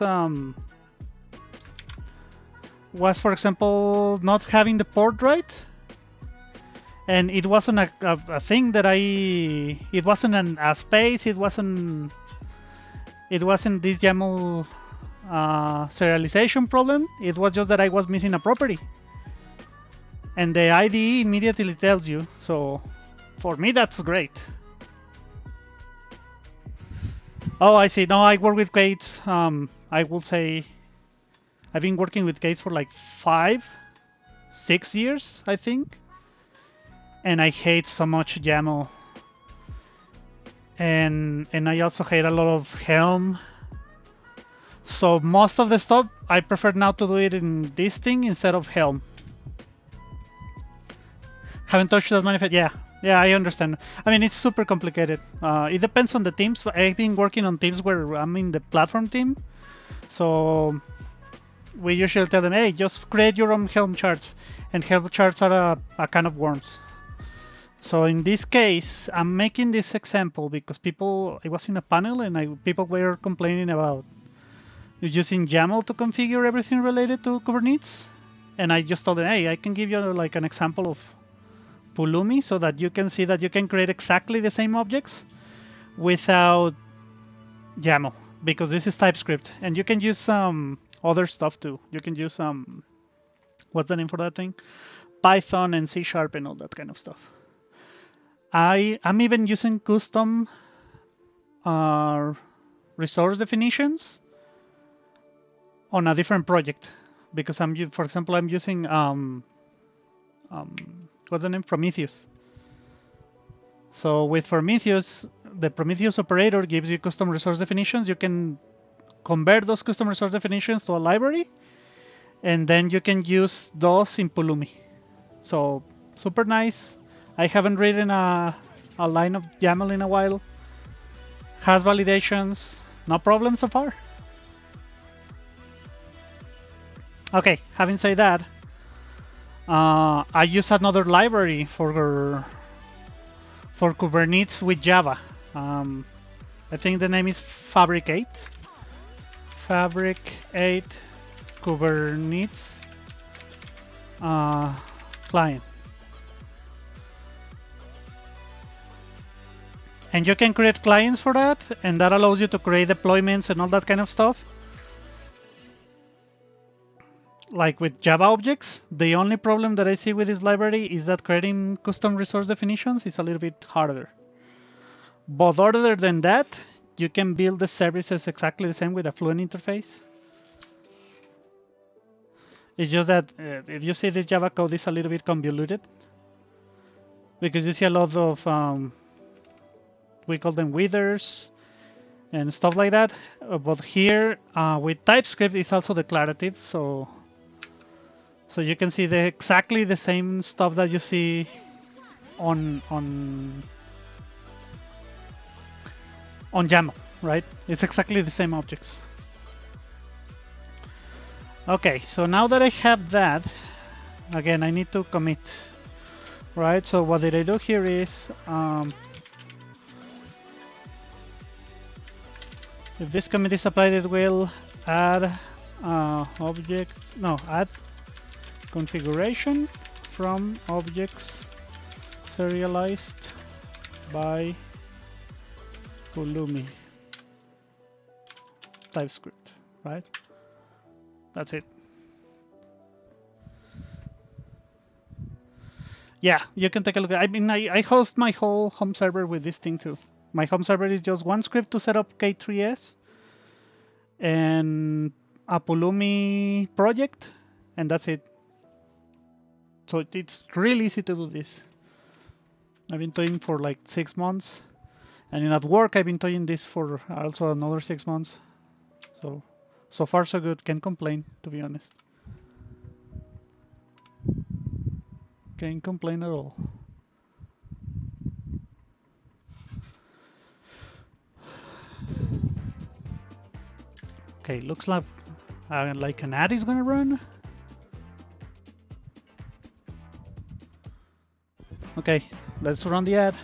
for example not having the port right, and it wasn't a thing that it wasn't a space. It wasn't this YAML serialization problem. It was just that I was missing a property, and the IDE immediately tells you. So for me, that's great. Oh, I see. No, I work with Gates. I will say I've been working with Gates for like 5, 6 years, I think. And I hate so much YAML. And I also hate a lot of Helm. So most of the stuff, I prefer now to do it in this thing instead of Helm. Haven't touched that manifest. Yeah, I understand. I mean, it's super complicated. It depends on the teams. I've been working on teams where I'm in the platform team. So we usually tell them, hey, just create your own Helm charts. And Helm charts are a kind of worms. So in this case, I'm making this example because I was in a panel and people were complaining about using YAML to configure everything related to Kubernetes. And I just told them, hey, I can give you like an example of Pulumi so that you can see that you can create exactly the same objects without YAML, because this is TypeScript, and you can use some other stuff too. You can use what's the name for that thing? Python and C# and all that kind of stuff. I'm even using custom resource definitions on a different project because for example, I'm using what's the name? Prometheus. So with Prometheus, the Prometheus operator gives you custom resource definitions. You can convert those custom resource definitions to a library, and then you can use those in Pulumi. So super nice. I haven't written a line of YAML in a while. Has validations. No problem so far. Okay, having said that, I use another library for Kubernetes with Java. I think the name is Fabric 8. Fabric 8 Kubernetes client. And you can create clients for that, and that allows you to create deployments and all that kind of stuff. like with Java objects, the only problem that I see with this library is that creating custom resource definitions is a little bit harder. But other than that, you can build the services exactly the same with a Fluent interface. It's just that if you see this Java code is a little bit convoluted because you see a lot of, we call them withers and stuff like that. But here with TypeScript, it's also declarative. So you can see exactly the same stuff that you see on YAML, right? It's exactly the same objects. Okay, so now that I have that, again, I need to commit, right? So what did I do here is, if this commit is applied, it will add add configuration from objects serialized by Pulumi TypeScript, right? That's it. Yeah, you can take a look. I mean, I host my whole home server with this thing too. My home server is just one script to set up K3s and a Pulumi project, and that's it. So it's really easy to do this. I've been doing for like 6 months, and at work I've been doing this for also another 6 months. So far so good. Can't complain, to be honest. Can't complain at all. Okay, looks like an ad is gonna run. Okay, let's run the ad.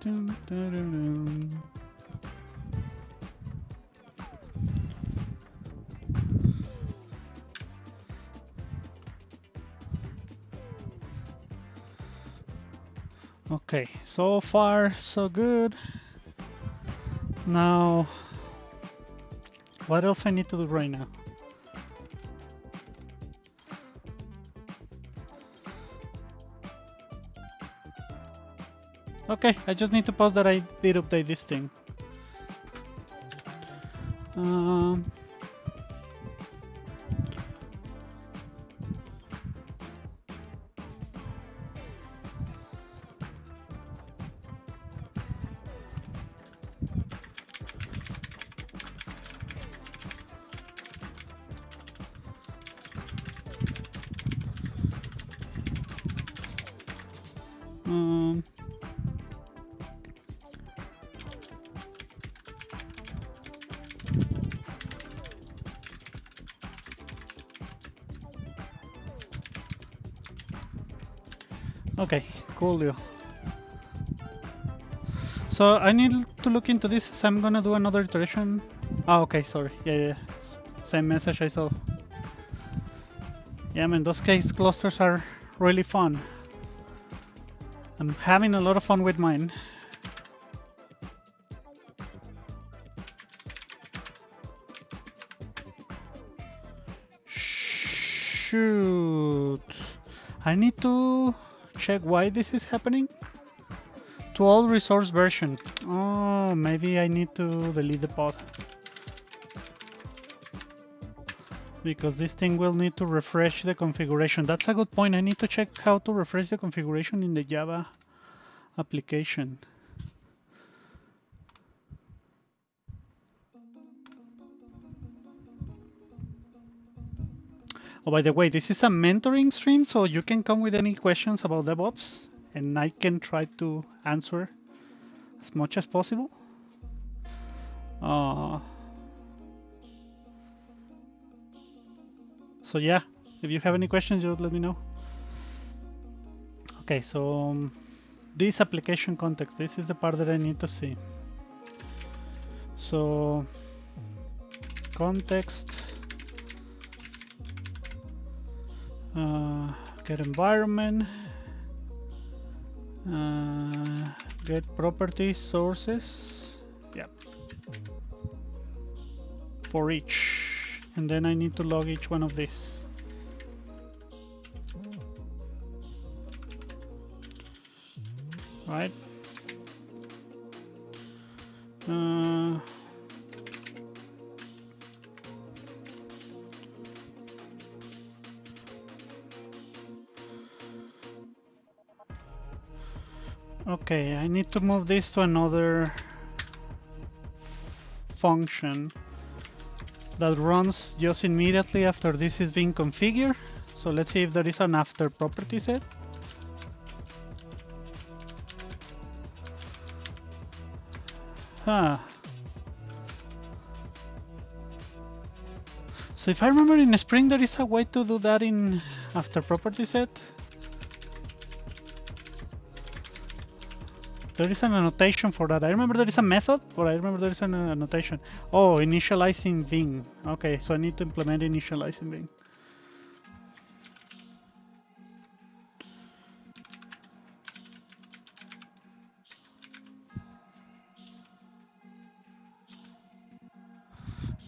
Dun, dun, dun, dun. Okay, so far so good. Now, what else I need to do right now? Okay, I just need to post that I did update this thing. Okay, coolio. So I need to look into this, so I'm gonna do another iteration. Oh, okay, sorry. Yeah. Same message I saw. Yeah, man, those case clusters are really fun. I'm having a lot of fun with mine. Shoot. I need to check why this is happening. To all resource version. Oh, maybe I need to delete the pod. Because this thing will need to refresh the configuration. That's a good point. I need to check how to refresh the configuration in the Java application. Oh, by the way, this is a mentoring stream, so you can come with any questions about DevOps, and I can try to answer as much as possible. So yeah, if you have any questions, just let me know. Okay, so this application context, this is the part that I need to see. So context, get environment, get properties, sources, yep, for each, and then I need to log each one of these. Right. Okay, I need to move this to another function that runs just immediately after this is being configured. So let's see if there is an after property set. So if I remember in Spring, there is a way to do that in after property set. There is an annotation for that. I remember there is a method, but I remember there is an annotation. Oh, initializing Ving. Okay, so I need to implement initializing Ving.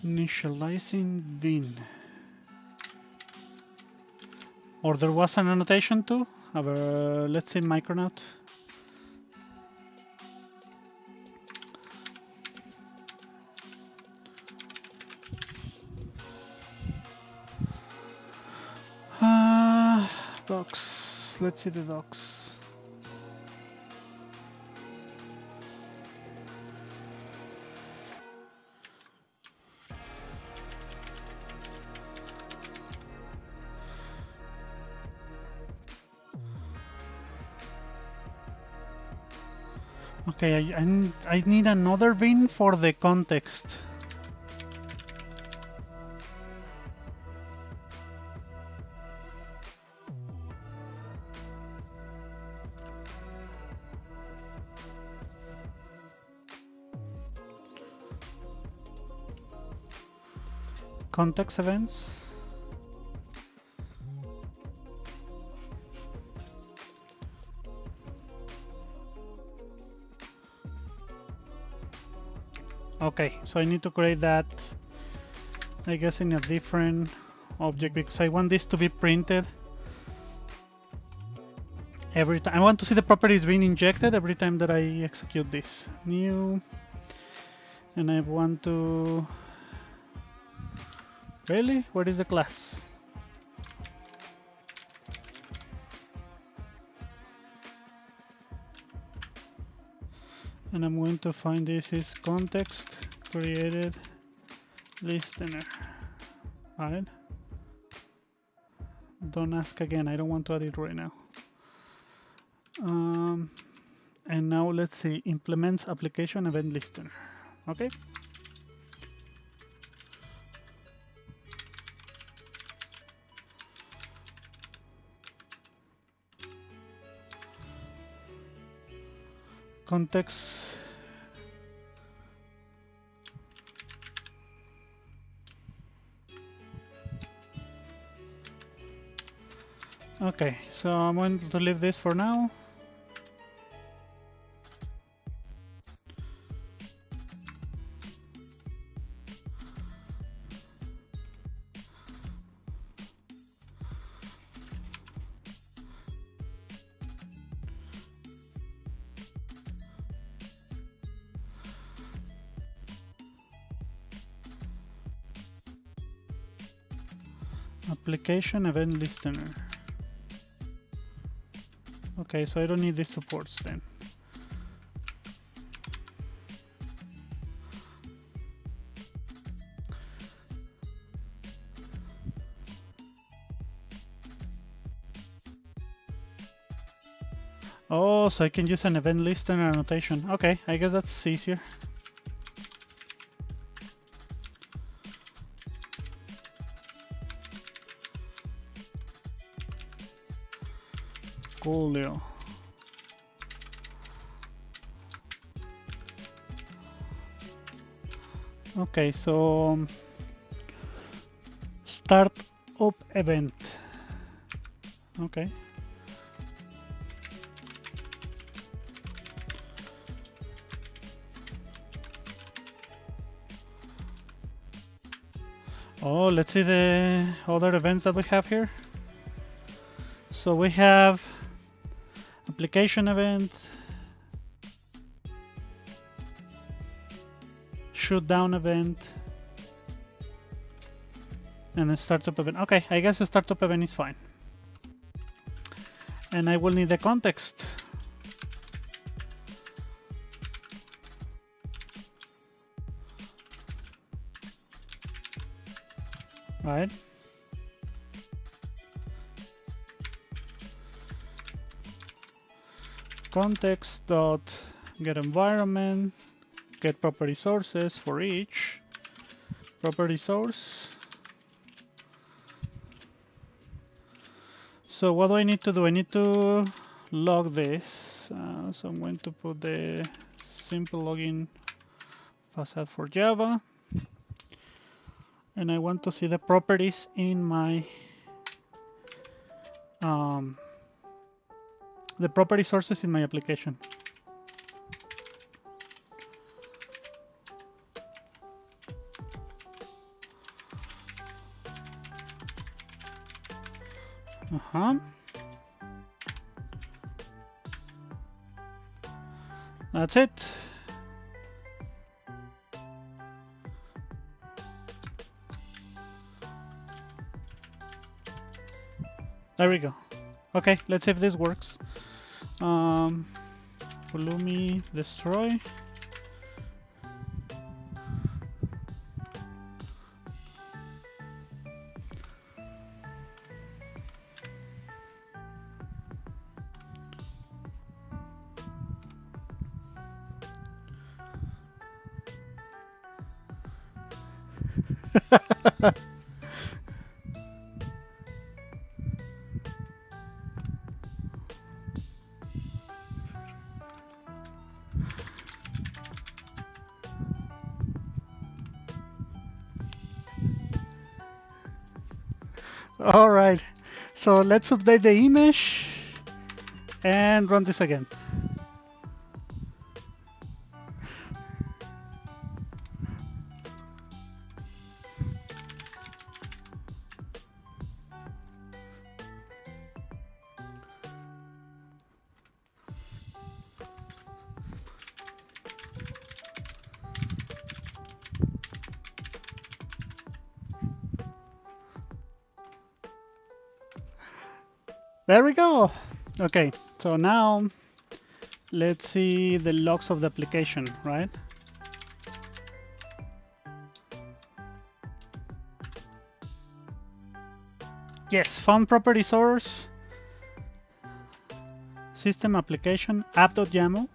Initializing Ving. Or there was an annotation too. Let's say Micronaut. Docs. Let's see the docs. Okay, I need another bin for the context. Context events. Okay, so I need to create that, I guess, in a different object because I want this to be printed every time. I want to see the properties being injected every time that I execute this. New, and I want to... Really? Where is the class? And I'm going to find this is context created listener. Alright. Don't ask again, I don't want to add it right now. And now let's see, implements application event listener. Okay. Context. Okay, so I'm going to leave this for now. Application event listener. Okay, so I don't need these supports then. Oh, so I can use an event list and an annotation. Okay, I guess that's easier. Coolio. Okay, so start up event. Okay. Oh, let's see the other events that we have here. So we have application event, shoot down event, and a startup event. Okay, I guess a startup event is fine. And I will need the context. Right? Context dot get environment, get property sources for each property source. So what do I need to do? I need to log this. So I'm going to put the simple login facade for Java. And I want to see the properties in my the property sources in my application. That's it. There we go. Okay, let's see if this works. Pulumi destroy. All right, so let's update the image and run this again. There we go. Okay, so now let's see the logs of the application, right? Yes, found property source, system application, app.yaml,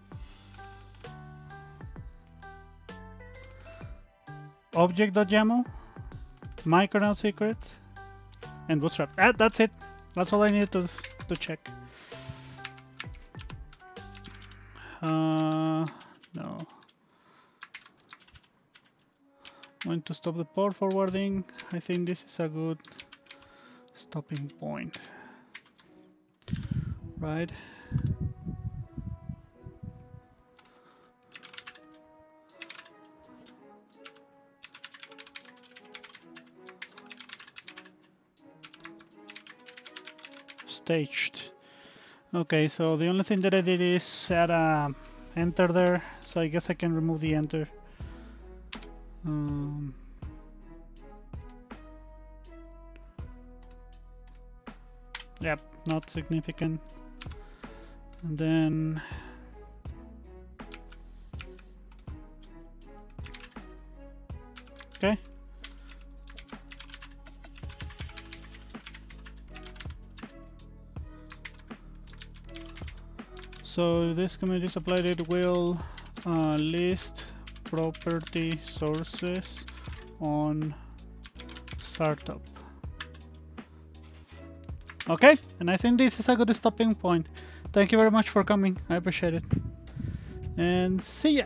object.yaml, Micronaut secret, and bootstrap. That's it. That's all I needed to check. No. I'm going to stop the port forwarding. I think this is a good stopping point. Right? Staged. Okay, so the only thing that I did is add a enter there, so I guess I can remove the enter. Yep, not significant. And then okay. So this command is applied, it will list property sources on startup. Okay, and I think this is a good stopping point. Thank you very much for coming. I appreciate it. And see ya.